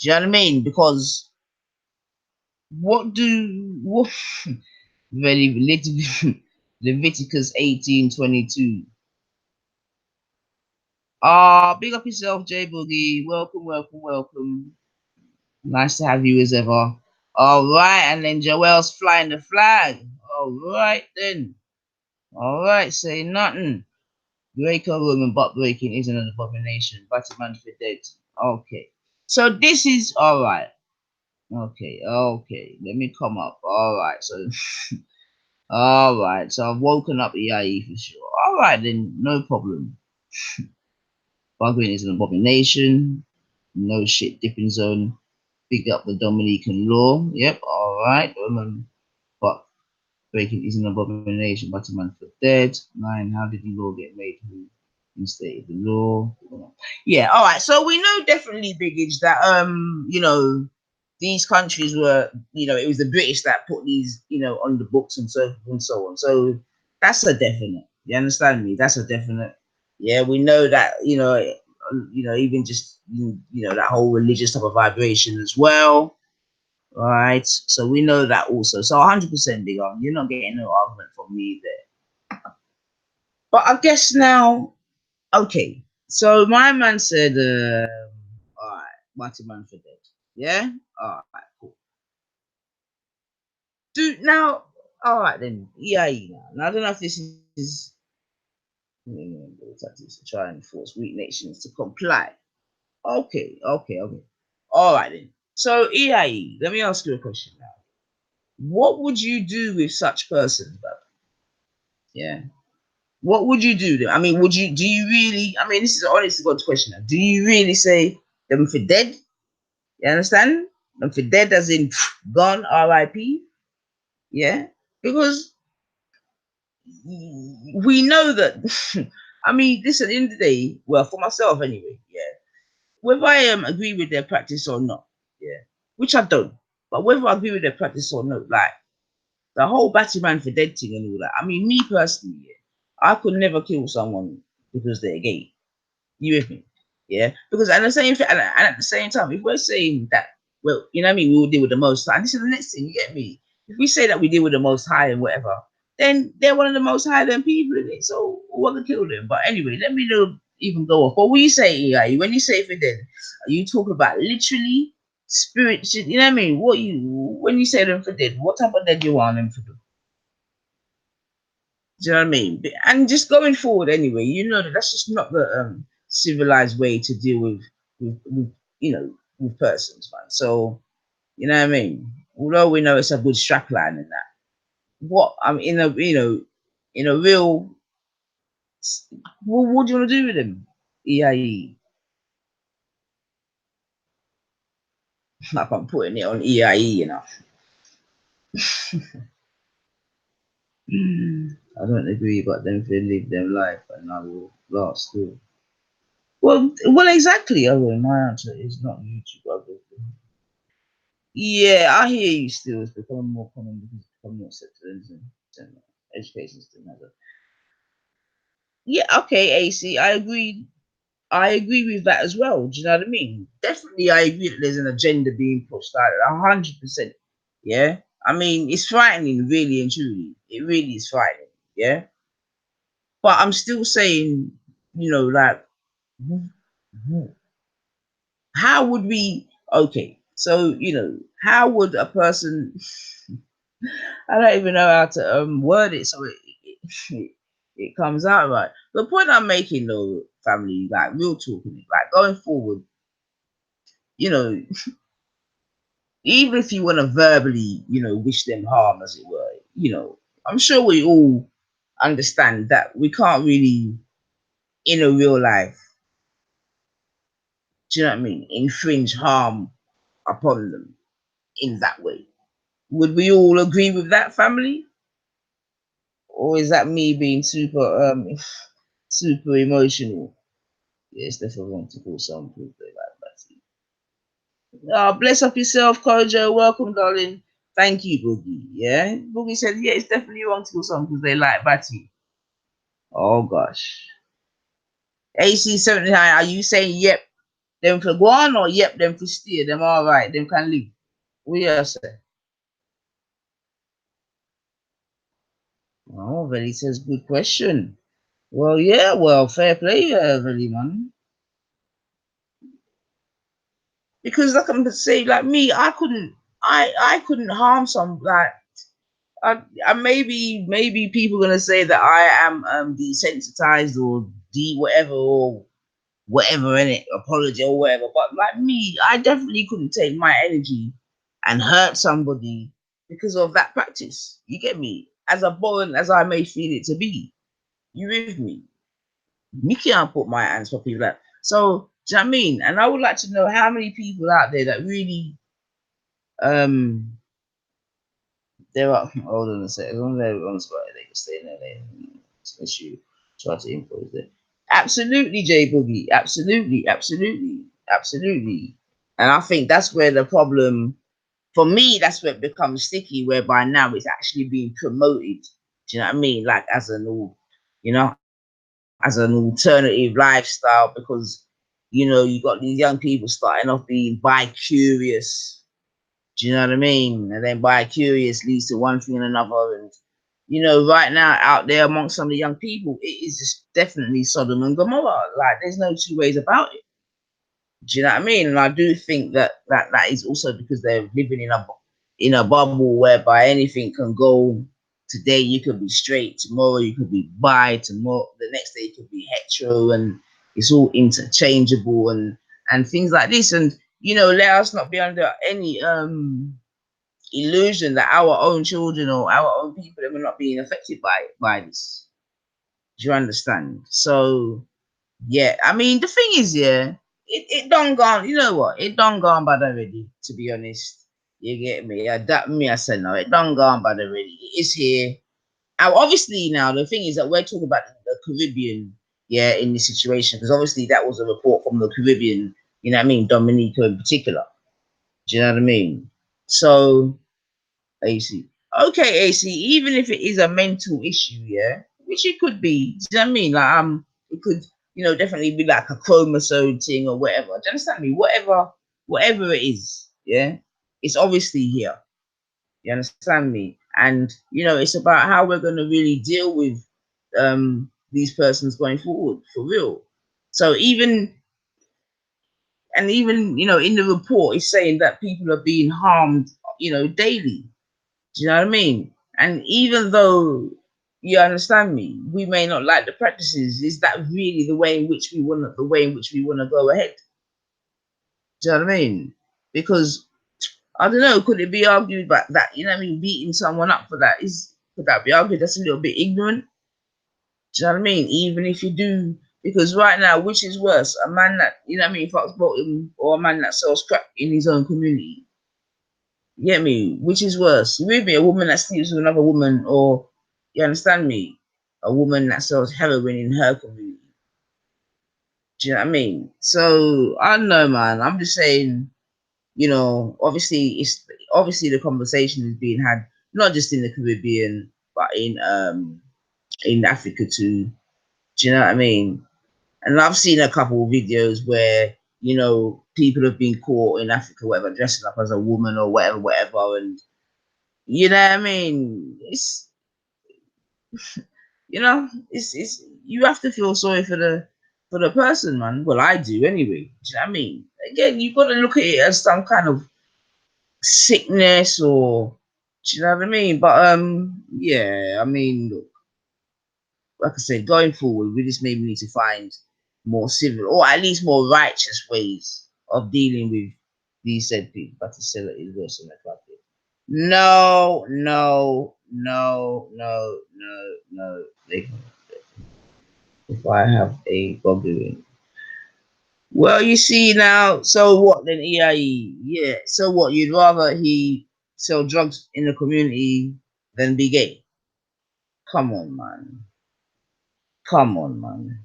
Do you know what I mean? Because what Leviticus 18:22. Big up yourself, J Boogie. Welcome. Nice to have you as ever. All right, and then Joel's flying the flag. All right, then. All right, say nothing. Greco-Roman butt breaking isn't an abomination. Batman for dead. Okay. So this is all right. Okay. Let me come up. All right. So, all right. So I've woken up EIE for sure. All right, then. No problem. Buggering is an abomination. No shit dipping zone. Pick up the Dominican law. Yep. All right. But breaking is an abomination. Batman for dead. 9. How did the law get made? Who instated the law? Yeah. All right. So we know definitely, Biggage, that these countries were, it was the British that put these, on the books and so on. So that's a definite. You understand me? That's a definite. Yeah, we know that, even just, that whole religious type of vibration as well. Right. So we know that also. So 100% big on. You're not getting no argument from me there. But I guess now, okay. So my man said, all right, Marty Man for dead. Yeah? All right, cool. Dude, now, All right then. EIE now. Now I don't know if this is tactics to try and force weak nations to comply. Okay. All right then. So EIE, let me ask you a question now. What would you do with such persons, brother? Yeah. What would you do? I mean, do you really, I mean, this is an honest to God question. Now. Do you really say them for dead? You understand? Them for dead as in gone, RIP? Yeah. Because we know that, I mean, this at the end of the day, well, for myself anyway, yeah. Whether I agree with their practice or not, yeah, which I don't, but whether I agree with their practice or not, like, the whole Batman for dead thing and all that. I mean, me personally, yeah, I could never kill someone because they're gay. You with me? Yeah. Because at the same and at the same time, if we're saying that, well, you know what I mean, we will deal with the most high. And this is the next thing, you get me? If we say that we deal with the most high and whatever, then they're one of the most high than people in it. So we want to kill them. But anyway, let me know even go off. What will you say, EI? When you say for dead, are you talking about literally spirit shit? You know what I mean? What you when you say them for dead, what type of dead you want them to do? Do you know what I mean? And just going forward anyway, you know that that's just not the civilized way to deal with you know with persons, man. So you know what I mean. Although we know it's a good strapline and that, what I'm in a in a real, what do you want to do with them? EIE, like I'm putting it on EIE, you know. I don't agree, but then if they live their life and I will last too. Well, exactly. I will. My answer is not YouTube. Yeah, I hear you still. It's becoming more common because it's becoming more accepted and education system has a. Yeah, okay, AC. I agree. I agree with that as well. Do you know what I mean? Definitely, I agree that there's an agenda being pushed out. 100%. Yeah. I mean, it's frightening, really and truly. It really is frightening. Yeah. But I'm still saying, like, how would we? Okay, so how would a person? I don't even know how to word it so it comes out right. The point I'm making though, family, like real talking, like going forward, you know, even if you want to verbally, wish them harm, as it were, I'm sure we all understand that we can't really, in a real life, do you know what I mean, infringe harm upon them in that way. Would we all agree with that, family? Or is that me being super emotional? Yeah, it's definitely wrong to call some people they like Batty. Bless up yourself, Kojo. Welcome, darling. Thank you, Boogie. Yeah, Boogie said, yeah, it's definitely wrong to call some because they like Batty. Oh gosh. AC79, are you saying yep, them for go on or yep, them for steer? Them all right, them can leave. What you say? Oh, Veli says good question. Well, yeah, well, fair play, Veli, man. Because like I'm saying, like me, I couldn't harm some like I maybe people gonna say that I am desensitized or de whatever in it, apology or whatever. But like me, I definitely couldn't take my energy and hurt somebody because of that practice. You get me? As abhorrent as I may feel it to be, you with me? Me can't put my hands for people like so. Do you know what I mean? And I would like to know how many people out there that really um there are hold on a second. As long as they're on the spot, they can stay in their lane. Unless you try to impose it. Absolutely, J Boogie. Absolutely. And I think that's where the problem for me, that's where it becomes sticky, whereby now it's actually being promoted. Do you know what I mean? Like as an as an alternative lifestyle because you got these young people starting off being bi curious. Do you know what I mean? And then bi curious leads to one thing and another. And right now out there amongst some of the young people, it is just definitely Sodom and Gomorrah. Like there's no two ways about it. Do you know what I mean? And I do think that is also because they're living in a bubble whereby anything can go. Today you could be straight, tomorrow you could be bi, tomorrow the next day you could be hetero, and it's all interchangeable and things like this. And let us not be under any illusion that our own children or our own people are not being affected by this. Do you understand? So yeah, I mean the thing is, yeah, it done gone. You know what? It done gone bad already. To be honest, you get me? That me, I said no. It done gone bad already. It is here. And obviously, now the thing is that we're talking about the Caribbean, yeah, in this situation, because obviously that was a report from the Caribbean. You know what I mean? Dominica in particular. Do you know what I mean? So AC. Okay, AC, even if it is a mental issue, yeah, which it could be, do you know what I mean? Like it could, definitely be like a chromosome thing or whatever. Do you understand me? Whatever it is, yeah, it's obviously here. You understand me? And it's about how we're gonna really deal with these persons going forward for real. So even in the report it's saying that people are being harmed, daily. Do you know what I mean? And even though you understand me, we may not like the practices. Is that really the way in which we wanna go ahead? Do you know what I mean? Because I don't know, could it be argued about that? You know what I mean? Beating someone up for that could that be argued? That's a little bit ignorant. Do you know what I mean? Even if you do, because right now, which is worse, a man that fucks bottom, or a man that sells crack in his own community? You get me? Which is worse? You with me? A woman that sleeps with another woman, or you understand me? A woman that sells heroin in her community. Do you know what I mean? So I don't know, man. I'm just saying, obviously the conversation is being had not just in the Caribbean, but in Africa too. Do you know what I mean? And I've seen a couple of videos where people have been caught in Africa, whatever, dressing up as a woman or whatever, and you know what I mean. It's you have to feel sorry for the person, man. Well, I do anyway. Do you know what I mean? Again, you've got to look at it as some kind of sickness, or do you know what I mean? But yeah, I mean, look, like I said, going forward, we just maybe need to find more civil or at least more righteous ways of dealing with these said people. But to sell it is worse than the club. No, no, no, no, no, no. If I have a bugger. Well, you see now, so what then, EIE? Yeah, so what? You'd rather he sell drugs in the community than be gay? Come on, man. Come on, man.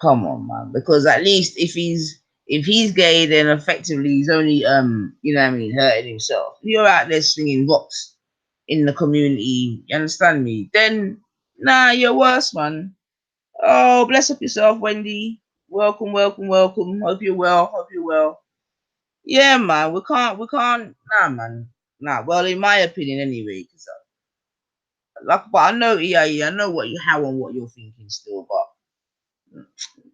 Come on, man. Because at least if he's gay, then effectively he's only hurting himself. You're out there slinging rocks in the community. You understand me? Then nah, you're worse, man. Oh, bless up yourself, Wendy. Welcome, welcome, welcome. Hope you're well. Hope you're well. Yeah, man. We can't. Nah, man. Nah. Well, in my opinion, anyway. Cause but I know, I know how and what you're thinking still, but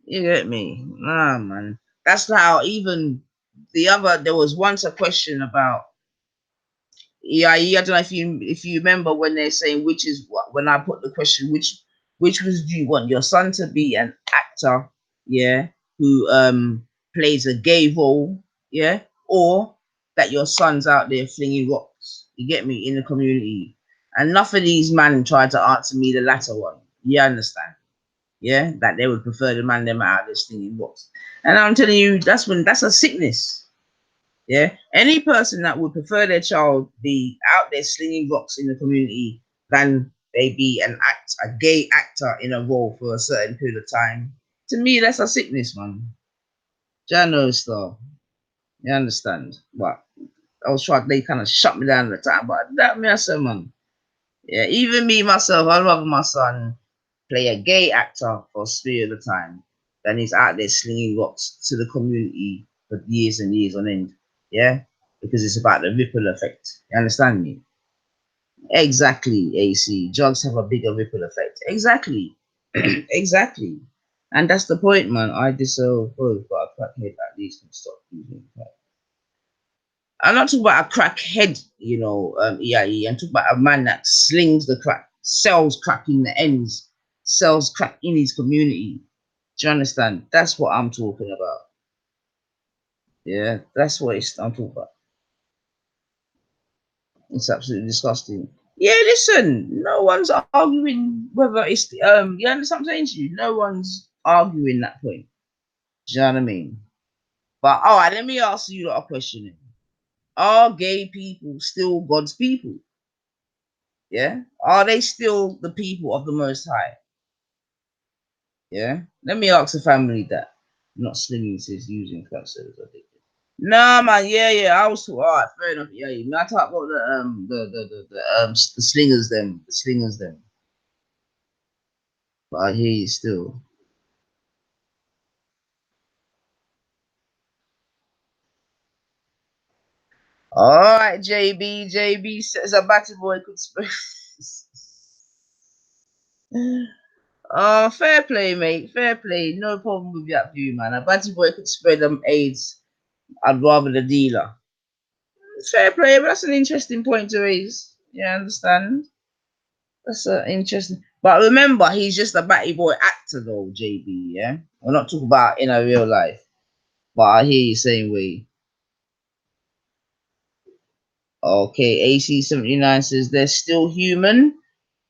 you get me? Nah, man. That's how even there was once a question about I don't know if you remember when they're saying which is what when I put the question which was do you want your son to be an actor, yeah, who plays a gay role, yeah, or that your son's out there flinging rocks, you get me, in the community. And enough of these men tried to answer me the latter one. You understand? Yeah, that they would prefer the man them out there slinging rocks. And I'm telling you, that's a sickness. Yeah, any person that would prefer their child be out there slinging rocks in the community than they be a gay actor in a role for a certain period of time. To me, that's a sickness, man. Jano star, you understand? But I was trying. They kind of shut me down at the time, but that me, I said, man. Yeah, even me myself, I'd rather my son play a gay actor for a period of time than he's out there slinging rocks to the community for years and years on end. Yeah, because it's about the ripple effect. You understand me? Exactly, AC. Drugs have a bigger ripple effect. Exactly, exactly. And that's the point, man. I disown both, but a crackhead at least can stop using crack. I'm not talking about a crackhead, you know, EIE. I'm talking about a man that slings the crack, sells crack in the ends, sells crack in his community. Do you understand? That's what I'm talking about. Yeah, that's what I'm talking about. It's absolutely disgusting. Yeah, listen, no one's arguing whether it's you understand what I'm saying to you? No one's arguing that point. Do you know what I mean? But all right, let me ask you a question. Are gay people still God's people? Yeah? Are they still the people of the Most High? Yeah? Let me ask the family that. Not slinging says using crack service, I think. Nah, man, yeah. I was all right, fair enough. Yeah, I talk about the slingers them. But I hear you still. All right, JB says a batty boy could spread. Oh, fair play, mate. Fair play. No problem with that view, man. A batty boy could spread them AIDS. I'd rather the dealer. Fair play, but that's an interesting point to raise. Yeah, I understand. That's interesting. But remember, he's just a batty boy actor, though, JB. Yeah, we're not talking about in a real life. But I hear you saying we. Okay, AC79 says they're still human.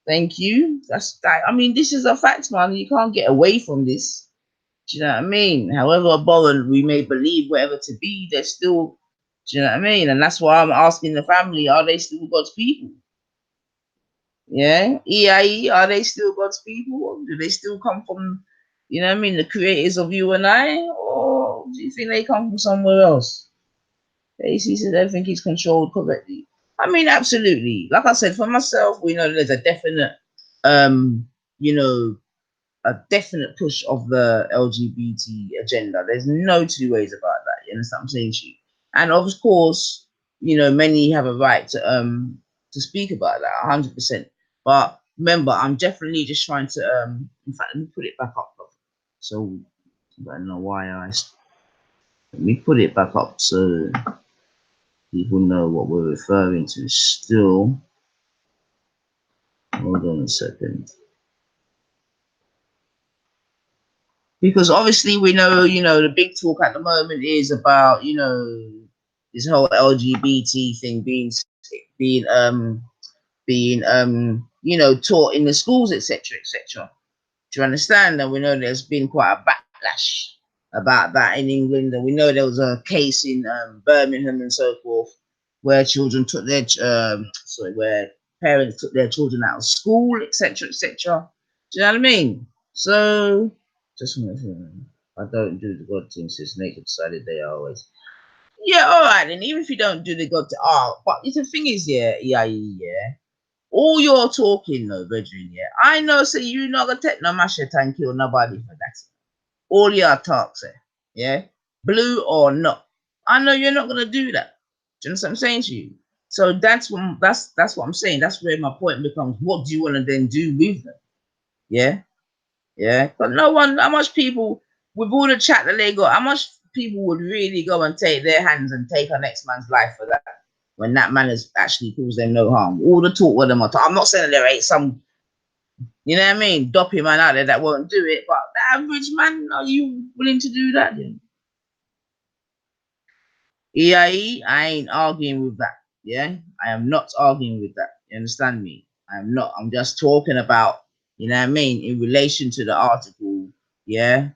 Thank you. That's that. I mean, this is a fact, man. You can't get away from this. Do you know what I mean? However abhorrent we may believe whatever to be, they're still. Do you know what I mean? And that's why I'm asking the family: are they still God's people? Yeah, EIE, are they still God's people? Or do they still come from, you know what I mean, the creators of you and I? Or do you think they come from somewhere else? AC says everything is controlled correctly. I mean, absolutely. Like I said, for myself, we know there's a definite, you know, a definite push of the LGBT agenda. There's no two ways about that. You understand what I'm saying to you? And of course, you know, many have a right to speak about that 100%. But remember, I'm definitely just trying to in fact, let me put it back up. So I don't know why let me put it back up so people know what we're referring to. Still, hold on a second. Because obviously we know, you know, the big talk at the moment is about, you know, this whole LGBT thing being you know, taught in the schools, etc., etc. Do you understand? And we know there's been quite a backlash about that in England, and we know there was a case in Birmingham and so forth where children took their where parents took their children out of school, etc., etc. Do you know what I mean? So just I don't do the God thing since nature decided they are always. Yeah, all right, and even if you don't do the God, but the thing is, yeah. All you're talking, though, brethren, yeah. I know, so you not gonna take no machete and kill nobody for that. All your talk, say, yeah, blue or not. I know you're not gonna do that. Do you know what I'm saying to you? So that's what I'm saying. That's where my point becomes. What do you want to then do with them? Yeah, yeah. But no one, how much people with all the chat that they got, how much people would really go and take their hands and take a next man's life for that? When that man has actually caused them no harm. All the talk with them are I'm not saying there ain't some, you know what I mean, dopey man out there that won't do it, but the average man, are you willing to do that then? EIE, I ain't arguing with that. Yeah, I am not arguing with that. You understand me? I'm not. I'm just talking about, you know what I mean, in relation to the article. Yeah,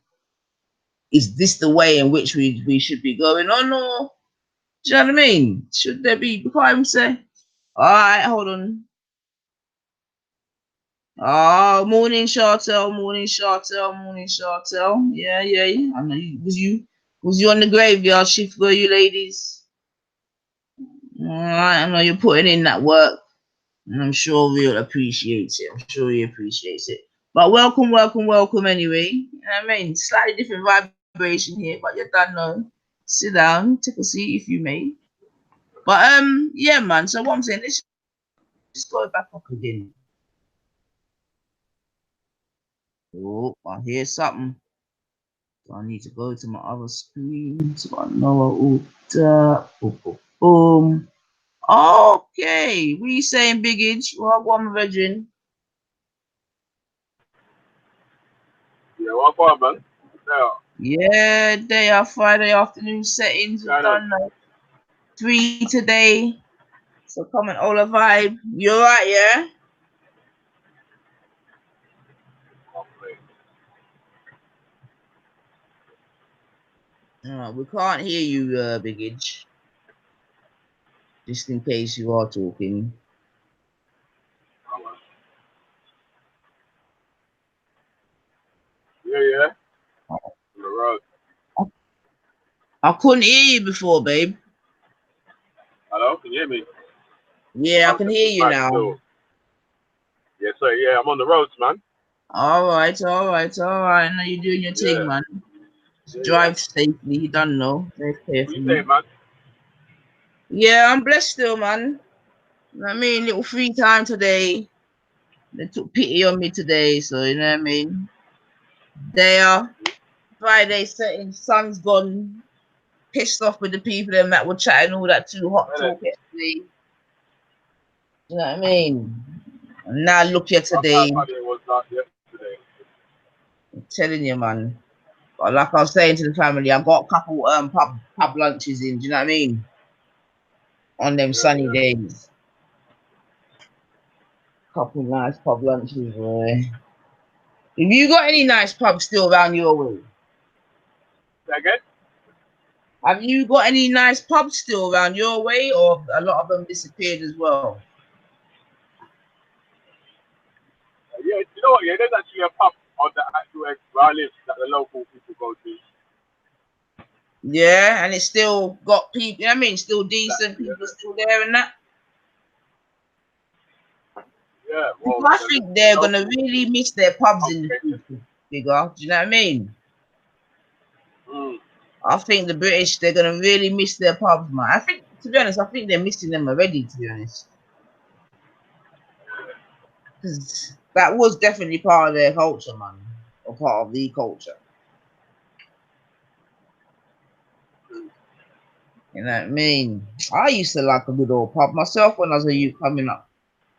is this the way in which we should be going on, or do you know what I mean? Should there be? Because I'm say, all right, hold on. Oh, morning, Chartel, morning, Chartel, morning, Chartel. Yeah. I know you on the graveyard shift, were you, ladies? All right, I know you're putting in that work, and I'm sure we'll appreciate it. I'm sure he appreciates it. But welcome anyway. You know what I mean? Slightly different vibration here, but you're done now. Sit down, take a seat if you may. But yeah, man. So what I'm saying, let's just go back up again. Oh, I hear something. So I need to go to my other screen so I know what all Okay, we saying biggage. Well, one virgin. Yeah, what about, man? Yeah, they are Friday afternoon settings. We've Yeah. done 3 today. So come on, all a vibe. You alright, yeah? We can't hear you, biggage. Just in case you are talking. Yeah. On the road. I couldn't hear you before, babe. Hello, can you hear me? Yeah, I can hear you now. Yes, sir. Yeah, I'm on the roads, man. All right. I know you're doing your thing, man. Drive safely. You don't know. Very carefully. What you saying, man? Yeah, I'm blessed still, man. You know what I mean? Little free time today. They took pity on me today, so you know what I mean? There, Friday setting, sun's gone. Pissed off with the people that were chatting all that too hot talk yesterday. You know what I mean? And now look here today. I'm telling you, man. But like I was saying to the family, I got a couple pub lunches in. Do you know what I mean? On them sunny days. Couple nice pub lunches, boy. Have you got any nice pubs still around your way? Again? Have you got any nice pubs still around your way, or a lot of them disappeared as well? Yeah, you know what? Yeah, there's actually a pub on the actual where I live that the local people go to. Yeah, and it's still got people. You know what I mean, still decent people still there and that. Yeah, well, I think they're gonna really miss their pubs in the future, bigger. Do you know what I mean? I think the British, they're gonna really miss their pubs, man. I think, to be honest, I think they're missing them already. To be honest, because that was definitely part of their culture, man, or part of the culture. You know what I mean? I used to like a good old pub myself when I was a youth coming up.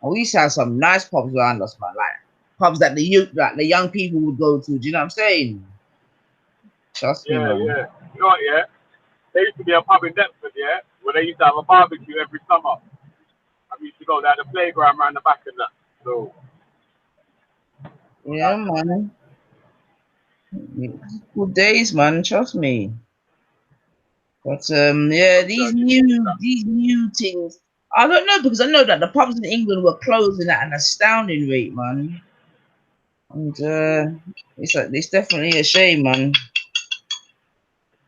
And we used to have some nice pubs around us, man. Like pubs that the youth, like the young people would go to. Do you know what I'm saying? Trust me, man. Yeah. You know what, yeah? There used to be a pub in Deptford, yeah, where they used to have a barbecue every summer. I used to go down the playground around the back and that. So. Yeah, man. Good days, man. Trust me. But yeah, these new things. I don't know, because I know that the pubs in England were closing at an astounding rate, man. And it's definitely a shame, man.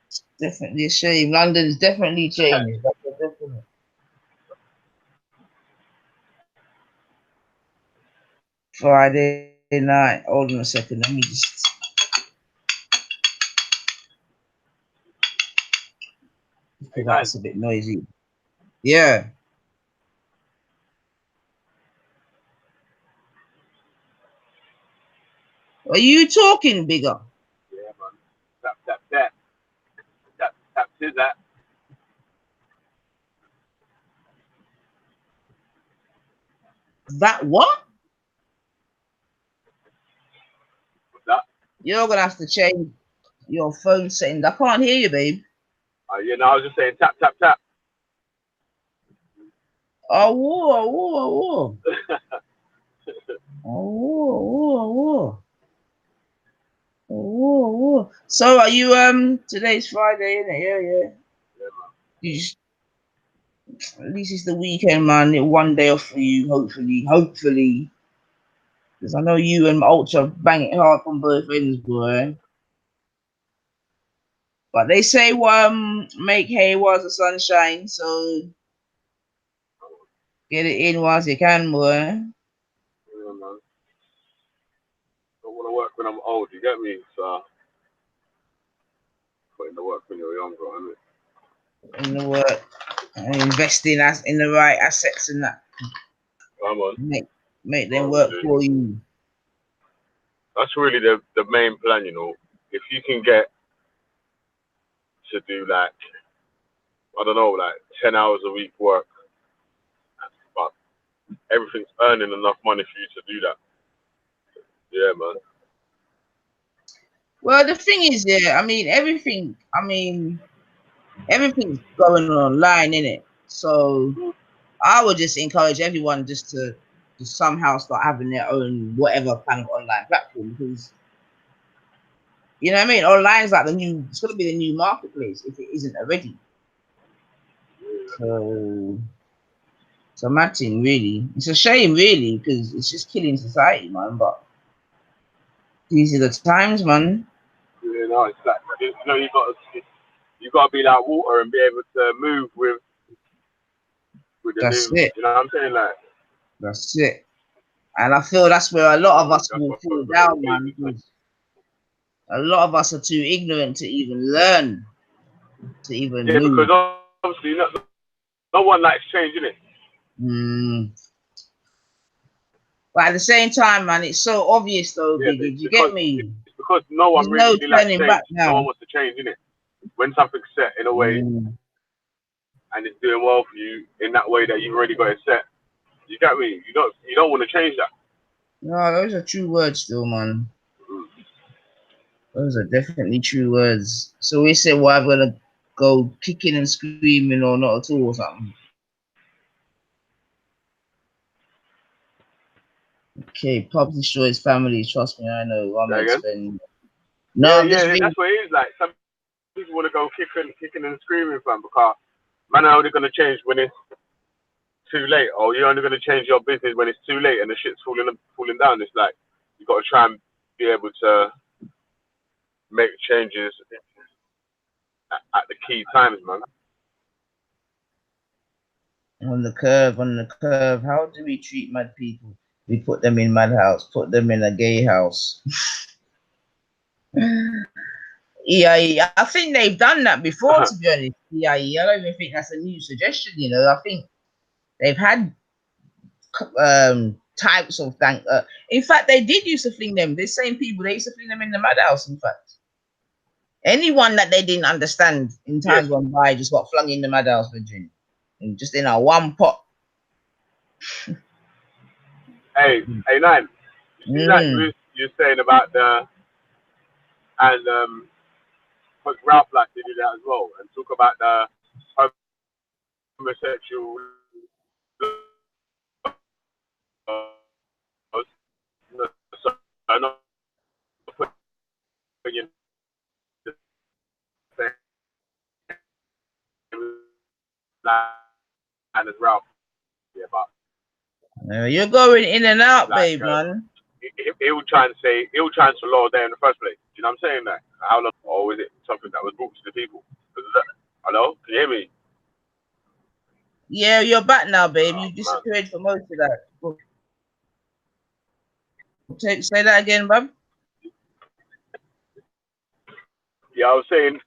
It's definitely a shame. London's definitely changed. Friday night. Hold on a second. Let me just. That's a bit noisy. Yeah. Are you talking, bigger? Yeah, man. Tap is that. That what? What's that? You're gonna have to change your phone settings. I can't hear you, babe. Yeah, no, I was just saying tap. Oh, whoa. Oh. So are you today's Friday, isn't it? Yeah. You just, at least it's the weekend, man. One day off for you, hopefully. Because I know you and Ultra bang it hard from both ends, boy. But they say make hay while the sun shines, so get it in whilst you can, boy. Yeah, man. Don't want to work when I'm old, you get me? So put in the work when you're younger, innit? In the work and invest in the right assets and that. Come on. Make them work for you. That's really the main plan, you know. If you can get to do like I don't know, like 10 hours a week work, but everything's earning enough money for you to do that. Yeah, man. Well, the thing is, yeah, I mean, everything's going online, innit? So I would just encourage everyone just to somehow start having their own whatever kind of online platform, because you know what I mean. Online's like it's gonna be the new marketplace if it isn't already. So it's a mad thing, really. It's a shame, really, because it's just killing society, man. But these are the times, man. You know, it's like you got to be like water and be able to move with the That's new. it. You know what I'm saying? Like That's it. And I feel that's where a lot of us that's will what fall we're down, man. facing. Because a lot of us are too ignorant to even learn, to even Yeah, because move. obviously no one likes changing it. Mm. But at the same time, man, it's so obvious, though, Yeah, Biggie. Do you get because me? it's because no There's one no really likes turning change. back No one now. wants to change, innit? When something's set in a way Mm. and it's doing well for you in that way that you've already got it set, you get me? You don't want to change that. No, those are true words, still, man. Those are definitely true words. So we said, well, I'm gonna go kicking and screaming or not at all or something. Okay, Pub destroys families. Trust me, I know. I'm Say again? explaining. No, Yeah, I'm just yeah, reading. that's what it is. Like some people want to go kicking and screaming, fam, because man are only gonna change when it's too late, or you're only gonna change your business when it's too late and the shit's falling down. It's like you got to try and be able to make changes at the key times, man. On the curve, on the curve. How do we treat mad people? We put them in madhouse, put them in a gay house. EIE, I think they've done that before, to be honest. EIE, I don't even think that's a new suggestion, you know. I think they've had types of thank. In fact, they did used to fling them. The same people, they used to fling them in the madhouse, in fact. Anyone that they didn't understand in Yes. times gone by just got flung in the madhouse, Virgin. And just in a one pot. Hey, nine. You see, like Mm. you're saying about the and Ralph like did that as well, and talk about the homosexual laws. So I'm not putting the same line as Ralph. Yeah, but You're going in and out, like babe, man. he would try and say he would try and law there in the first place. Do you know what I'm saying? That how long, or is it something that was brought to the people? Hello, can you hear me? Yeah, you're back now, babe. Oh You man. disappeared for most of that. Say that again, bub. Yeah, I was saying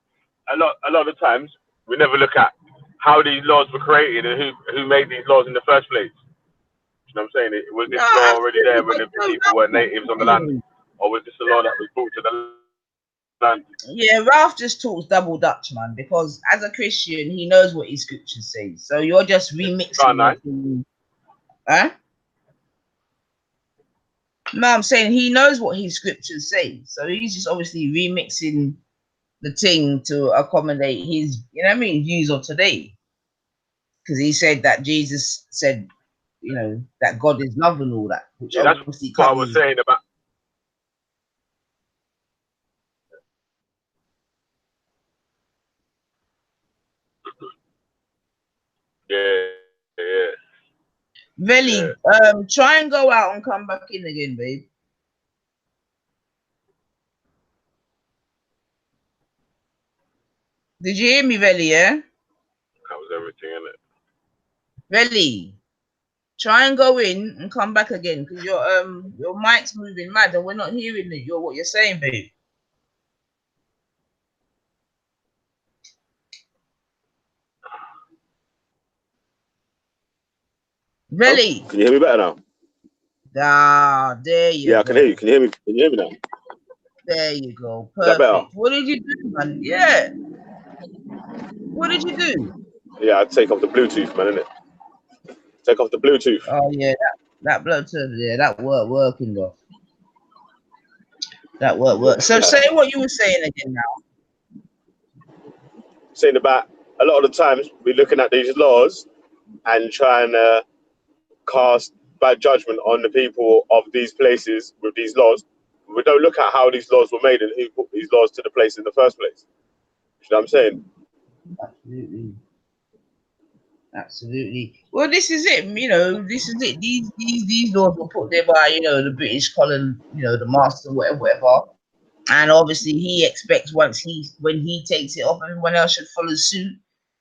a lot of times we never look at how these laws were created and who made these laws in the first place. You know what I'm saying? Was No, this law already there absolutely. when But the you don't people were know. natives on the land, or was this a law that was brought to the land? Yeah, Ralph just talks double Dutch, man, because as a Christian, he knows what his scriptures say. So you're just Gone remixing nine. the thing. Huh? No, I'm saying he knows what his scriptures say. So he's just obviously remixing the thing to accommodate his, you know what I mean, views of today. Because he said that Jesus said, you know, that God is love and all that, which Yeah, that's obviously what I was covers. saying about. Yeah, yeah, yeah. Veli, try and go out and come back in again, babe. Did you hear me, Veli? Yeah, That was everything in it. Veli. Try and go in and come back again because your mic's moving mad and we're not hearing it. What you're saying, babe. Oh, Veli. can you hear me better now? Ah, there you Yeah, I can hear you. go. Can you hear me? Can you hear me now? There you go. Is that better? Perfect. What did you do, man? Yeah. What did you do? Yeah, I'd take off the Bluetooth, man, innit? Take off the Bluetooth. Oh yeah, that Bluetooth, yeah, that working though. That work. So say what you were saying again now. Saying about a lot of the times we're looking at these laws and trying to cast bad judgment on the people of these places with these laws. We don't look at how these laws were made and who put these laws to the place in the first place. You know what I'm saying? Absolutely. Absolutely. Well, this is it. You know, this is it. These laws were put there by the British colon, the master, whatever. And obviously, he expects when he takes it off, everyone else should follow suit.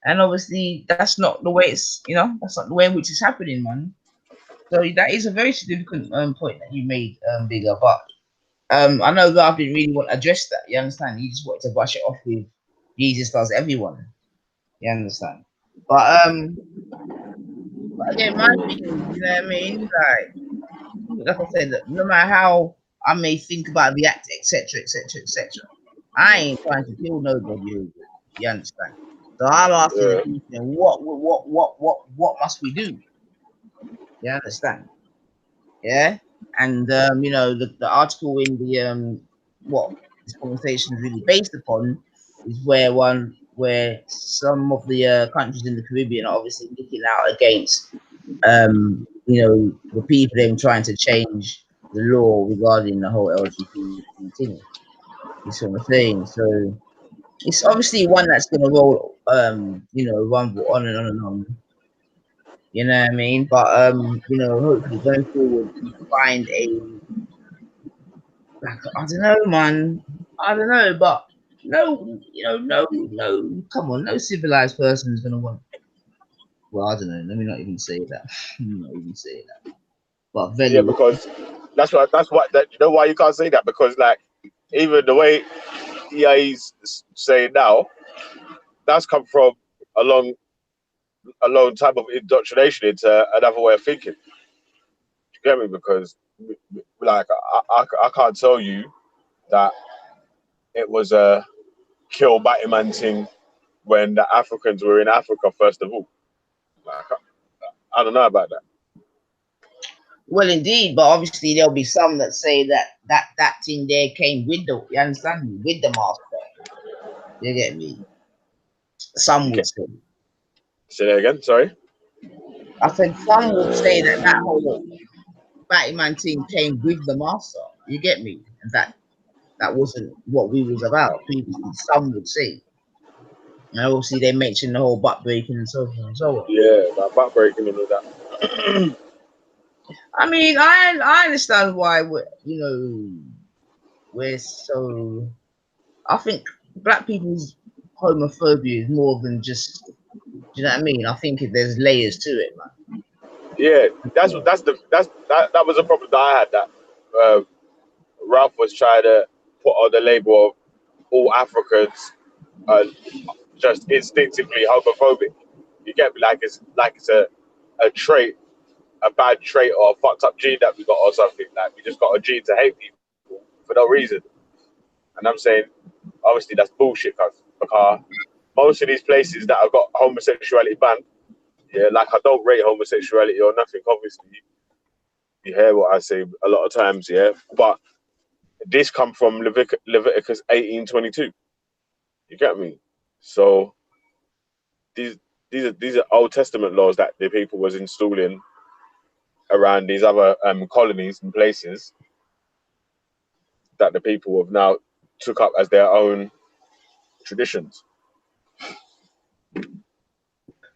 And obviously, that's not the way that's not the way in which it's happening, man. So that is a very significant point that you made, Bigger. But I know Ralph didn't really want to address that. You understand? He just wanted to brush it off with Jesus does everyone. You understand? But again, my thing is, you know what I mean? Like I said, no matter how I may think about the act, etc., etc., etc., I ain't trying to kill nobody over it. You understand? So I'm asking the Yeah. question, what must we do? You understand? Yeah. And the article in the what this conversation is really based upon is where some of the countries in the Caribbean are obviously looking out against the people them trying to change the law regarding the whole LGBT thing. You see what I'm saying? So it's obviously one that's gonna roll rumble on and on and on. You know what I mean? But hopefully going forward we find I don't know, man. I don't know, but no, come on, no civilized person is gonna want. Well, I don't know. Let me not even say that. Let me not even say that. But Yeah, very because you know why you can't say that? Because like even the way EA's saying now, that's come from a long a long time of indoctrination into another way of thinking. You get me? Because like I can't tell you that it was a kill Batty man thing when the Africans were in Africa first of all. Like I don't know about that. well, indeed, but obviously there'll be some that say that thing there came with you understand me, with the master. You get me? Some would Okay, say. say that again. Sorry. I said some would say that whole Batman thing came with the master. You get me? And that wasn't what we was about previously. Some would say. And obviously they mentioned the whole butt breaking and so forth and so on. Yeah, that back breaking and all that. I mean, I understand why we're so. I think black people's homophobia is more than just. Do you know what I mean? I think there's layers to it, man. Yeah, that was a problem that I had. That Ralph was trying to put on the label of all Africans just instinctively homophobic. You get me? Like it's a trait, a bad trait, or a fucked up gene that we got, or something. Like we just got a gene to hate people for no reason. And I'm saying, obviously, that's bullshit, because most of these places that have got homosexuality banned, yeah, like I don't rate homosexuality or nothing. Obviously, you hear what I say a lot of times, yeah. But this come from Leviticus 18:22. You get me? So these these are Old Testament laws that the people was installing around these other colonies and places that the people have now took up as their own traditions.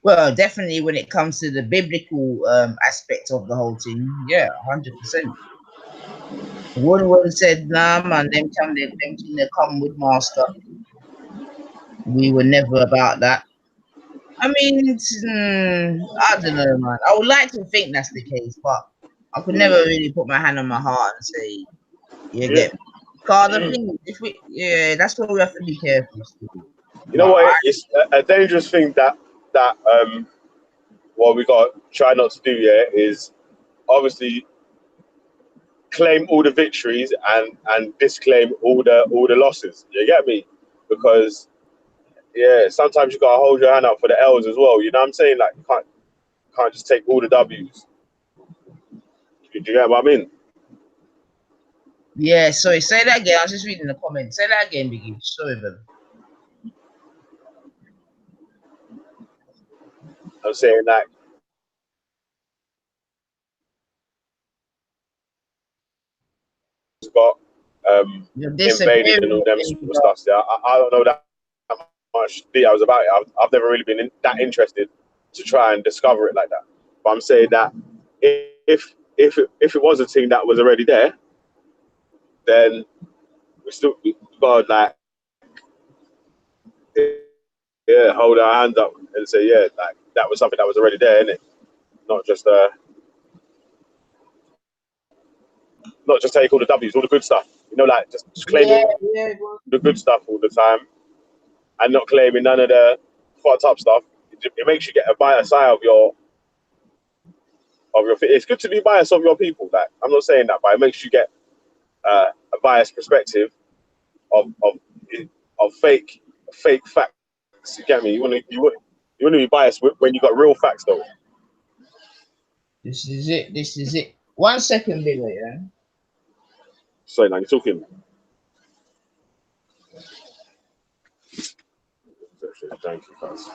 Well, definitely when it comes to the biblical aspect of the whole thing, yeah, 100%. One said, "Nah, man, them thing they come with master. We were never about that." I mean, I don't know, man. I would like to think that's the case, but I could never really put my hand on my heart and say, "You Yeah, get me." Cause the thing, that's why we have to be careful. Still. you know But what? It's a dangerous thing that what we got to try not to do. Yeah, is obviously claim all the victories and disclaim all the losses. You get me? Because yeah, sometimes you gotta hold your hand out for the L's as well. You know what I'm saying? Like you can't just take all the W's. Do you get what I mean? Yeah, sorry, say that again. I was just reading the comments. Say that again, Biggie. Sorry, brother. I'm saying that got You're invaded and disappearing. all them sort of stuff. Yeah, I don't know that much details about it. I've never really been that interested to try and discover it like that. But I'm saying that if it was a thing that was already there, then we got like yeah, hold our hand up and say yeah, like that was something that was already there, innit? Not just not just take all the W's, all the good stuff. You know, like just Yeah, claiming yeah, bro. the good stuff all the time and not claiming none of the fucked up stuff. It makes you get a biased eye of your. It's good to be biased of your people. Like I'm not saying that, but it makes you get a biased perspective of fake facts. You get me? You want to be biased when you got real facts though. This is it. This is it. 1 second, Biggie, yeah? Sorry, now you're talking. Thank you, guys.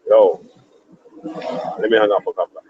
Yo, let me hang up a couple.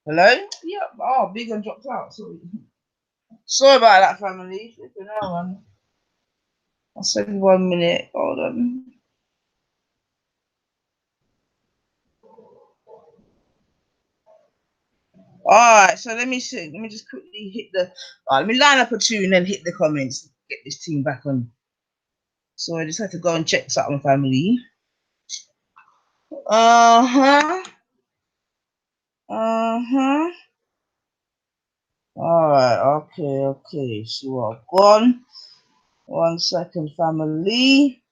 Hello? Yeah. Oh, Big and dropped out. Sorry about that, family. Flipping hell, man. I'll send 1 minute. Hold on. Alright, so let me see. Let me just quickly hit the. Let me line up a tune and then hit the comments. Get this team back on. So I just had to go and check something, family. Uh-huh. Uh-huh. Alright, okay. So I've gone. 1 second, family.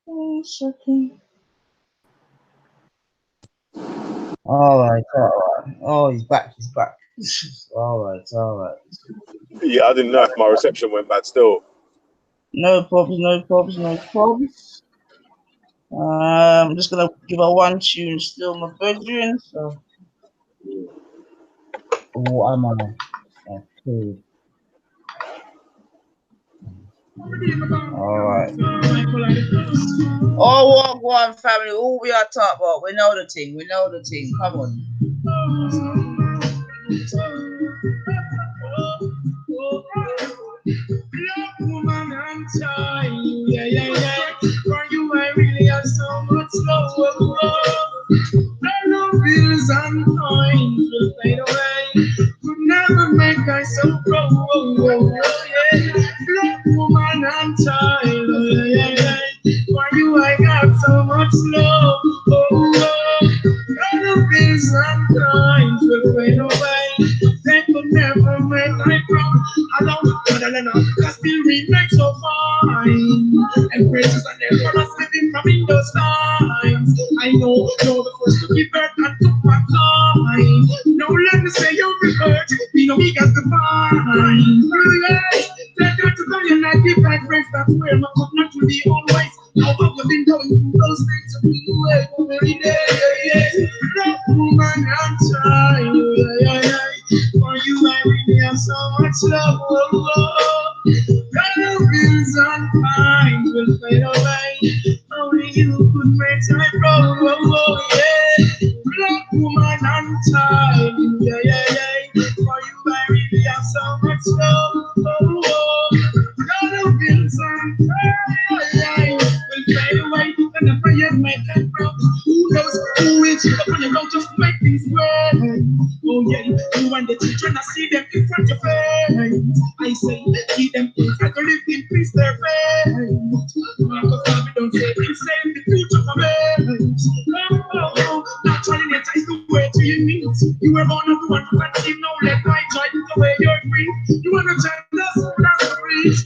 1 second. Alright, alright. Oh, he's back, he's back. Alright, alright. Yeah, I didn't know if my reception went bad still. No problems, no problems, no problems. I'm just gonna give her one tune still my bedroom, so what am I? Okay. Alright. Oh, what one family, all we are talking about, we know the thing, we know the thing. Come on. Black woman, I'm tired. Yeah, yeah, yeah. For you, I really have so much love. I love bills and coins will fade away. Could never make I so proud. Yeah. Black woman, I'm tired. Yeah, yeah, yeah. For you, I got so much love. I love bills and coins will fade away. They could never make I proud. Cause still remain so fine. And praises and their brothers living from in those times. I know you're the first to give birth and took my time. No, let me say you're the first. You know he got the fine. Tell you to tell you not give back grace. That's where my could not be always. Now I've been going through those things to be away every day. That woman I'm trying. For you, I really have so much love. Color bills and pines will fade away. Only you could make time roll. Yeah. Black woman, I'm tired. Yeah, yeah, yeah. For you, I really have so much love. Color bills and pines will fade away. And the prayers make them grow. Who knows who will sit up on your road just to make things work? Oh yeah, you want the children, I see them in front of your face. I say, keep them in front of live in peace, their face. Because God, we don't say, we say the future for me. Naturally, nature is the way to your needs. You were born of the one who can see no let my joy the way you're free. You want to change the soul that's the reach.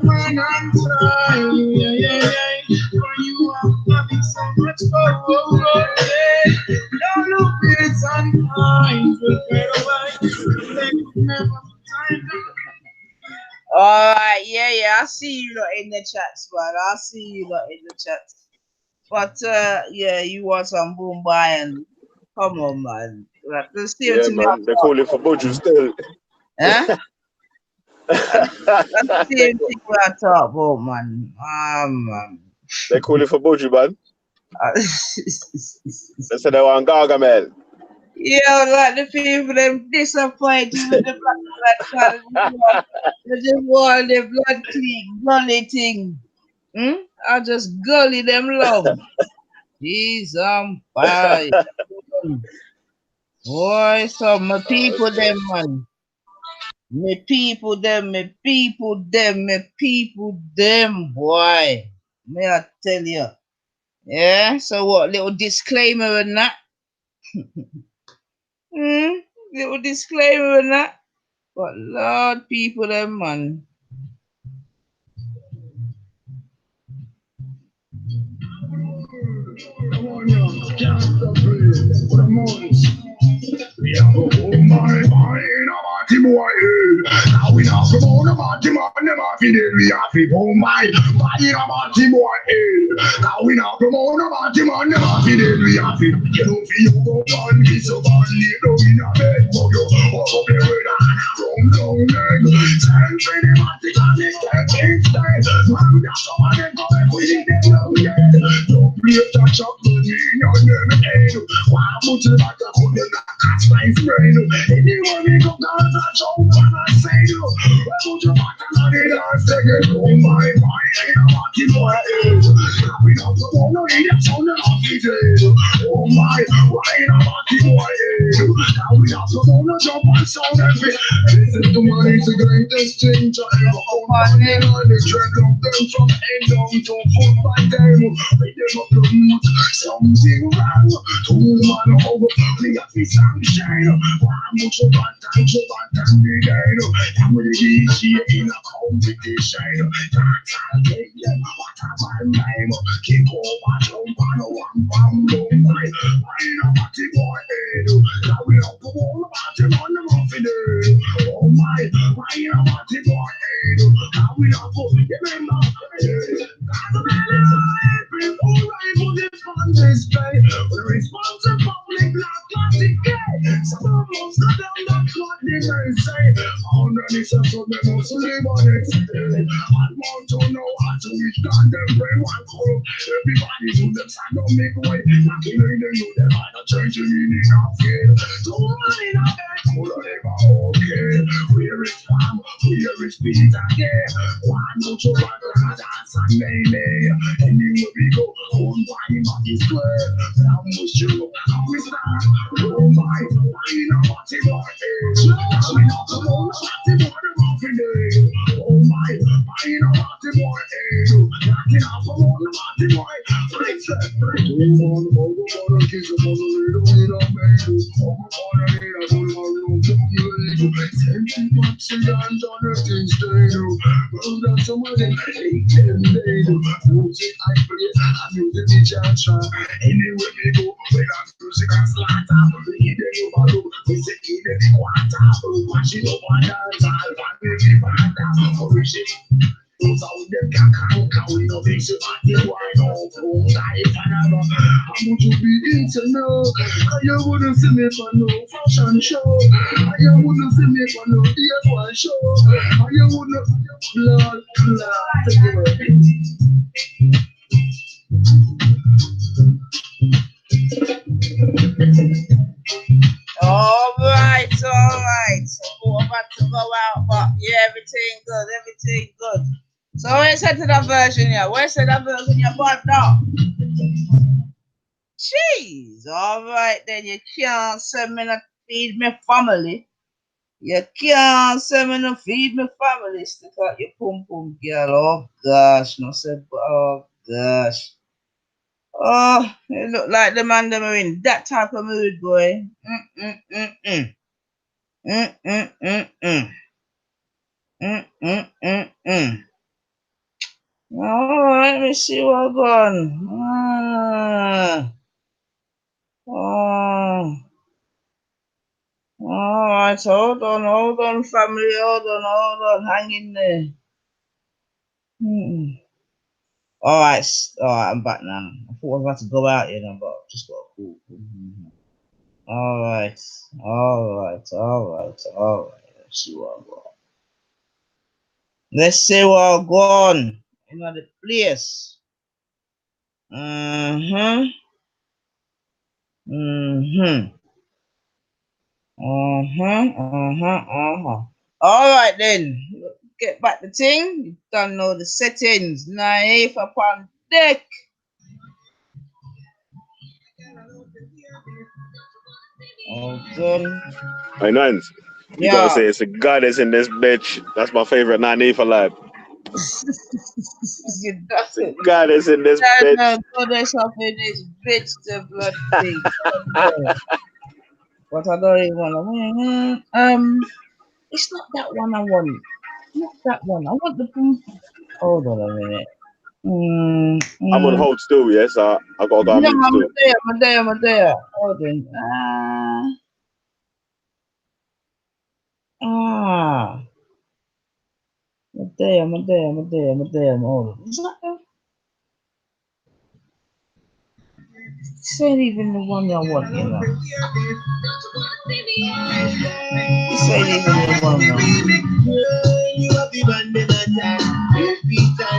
When I'm trying, yeah, yeah, yeah. For you, I'm having so much fun. Yeah. All of it's and times will fade away. They could never find them. Alright, yeah, I see you lot in the chats, man. I see you lot in the chats. But yeah, you want some boom by and come on, man. Like, let's see Yeah, to me. man. They're calling for Buju still. Huh? That's the same thing we are talking about, man. Man. They're calling for Buju, man. They said they want Gargamel. Yeah, like the people them disappointed with the blood clot. They just want the blood clean, gully thing. I just gully them long. Jeez, I'm fine. Boy, so my people them, man. Me people them, boy. May I tell you. Yeah, so what, little disclaimer and that? Little disclaimer and that? But Lord, people them, man. Now we not from on the party man, them a fidel, we a fi oh my body a party boy. Now we not from on the party man, them a fidel, we a fi you know fi you go on, be so bad, lay down in a bed for you, walk up there with a long leg, century them a think on it, can't stay, man that's how I get going, we need them long leg, don't play touch up with me, on them head, why put it back up on them, catch my brain, anyone we go down, touch over, I say you, where would you want to know it, I say it, oh my, ain't a lucky boy, we don't want no idiot on the lucky day, oh my, ain't a lucky boy, now we also wanna jump on sound and fit, listen to money, the greatest thing to ever hold money, on the trend of them from end down to foot by them, we them up the mood, something wrong, two man over, we got the sunshine, one much of bad time, so bad time, we get, and we easy in a competition, that's all they get, what a bad name, keep over, jump on one bam, boom, my, a party boy, now we up for all about him on the muffin. Oh my, a party boy, now we up for remember. That's a man alive, alright, for this on display. The response of public black plastic gay. Some of us got down that what they may say. Underneath us, so they must live on it. I want to know how to each goddamn brain one call. Everybody to them side don't make way. Not to learn to know them I don't change the meaning of it. Don't run in a bed, full of them okay. Where is Pam? Where is Peter? Yeah. One more to run the dance and Mayday. Anywhere we go, on body body square. Now must you know how we start. Oh my, I ain't a party boy. I'm not the one party boy, the muffin day. Oh my, I ain't a party boy. Knocking off a one party boy. I said, kiss up on the little bit of me. Oh my God, I need a whole room to you. Send bucks and guns on the things they do. Well, that's somebody hate them they do. Music I play, I'm using the chance. Anywhere we go, we got music and slaughter. We the overload, we say in the quarter. Watching up on dance, I'll find me bad. Oh shit. Those out there can't we no big shit. You are no fool, die forever. How would you be into no? You wouldn't see me for no fashion show. You wouldn't see me for no ear show. You wouldn't blood. All right. So we're about to go out, but yeah, everything good. So where's that to that version, yeah? Where's that version, yeah, but now? Jeez, all right then. You can't send me to feed my family. You can't send me to feed my family. Stick out your pum pum, girl. Oh gosh, no said, oh gosh. Oh, it look like the man them are in that type of mood, boy. Oh, let me see what going. Oh. All right, hold on, family, hold on, hang in there. All right, I'm back now. I thought I was about to go out, you know, but I just got a call. All right. Let's see what I got in the place. All right then. Get back the thing. You don't know the settings. Knife upon deck. Okay. Hey, Nines, you gotta say it's a goddess in this bitch. That's my favorite Nani for life. You it's a goddess in this bitch. No, goddess up in this bitch, the blood thing. But I don't even want to. It's not that one I want. Not that one. I want the. Hold on a minute. I'm on hold still, yes. I gotta go on mute still. I'm there. Hold on. I'm there. Hold on. Is that the? This ain't even the one I want, you know. This ain't even the one I want.